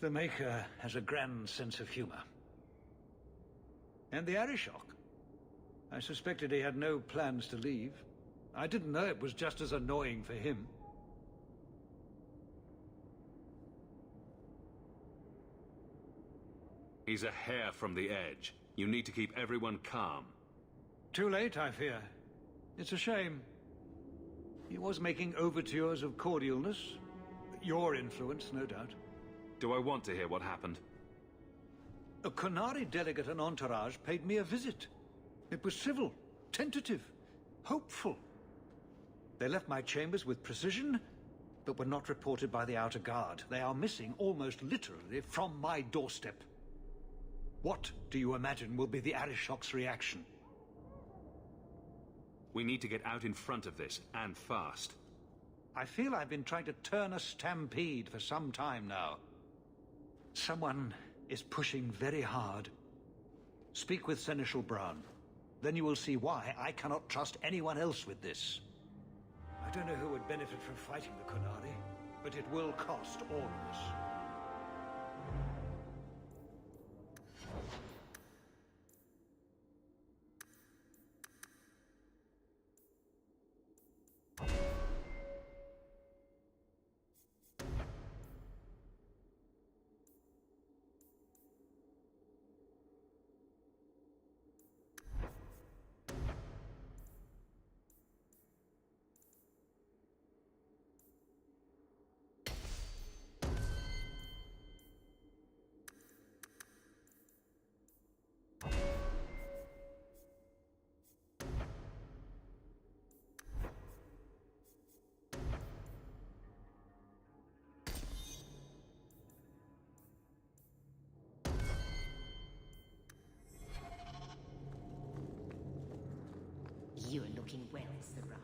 The Maker has a grand sense of humor. And the Arishok. I suspected he had no plans to leave. I didn't know it was just as annoying for him. He's a hair from the edge. You need to keep everyone calm. Too late, I fear. It's a shame. He was making overtures of cordialness. Your influence, no doubt. Do I want to hear what happened? A Qunari delegate and entourage paid me a visit. It was civil, tentative, hopeful. They left my chambers with precision, but were not reported by the outer guard. They are missing almost literally from my doorstep. What do you imagine will be the Arishok's reaction? We need to get out in front of this, and fast. I feel I've been trying to turn a stampede for some time now. Someone is pushing very hard. Speak with Seneschal Bran. Then you will see why I cannot trust anyone else with this. I don't know who would benefit from fighting the Qunari, but it will cost all of us. You're looking well, Sarah.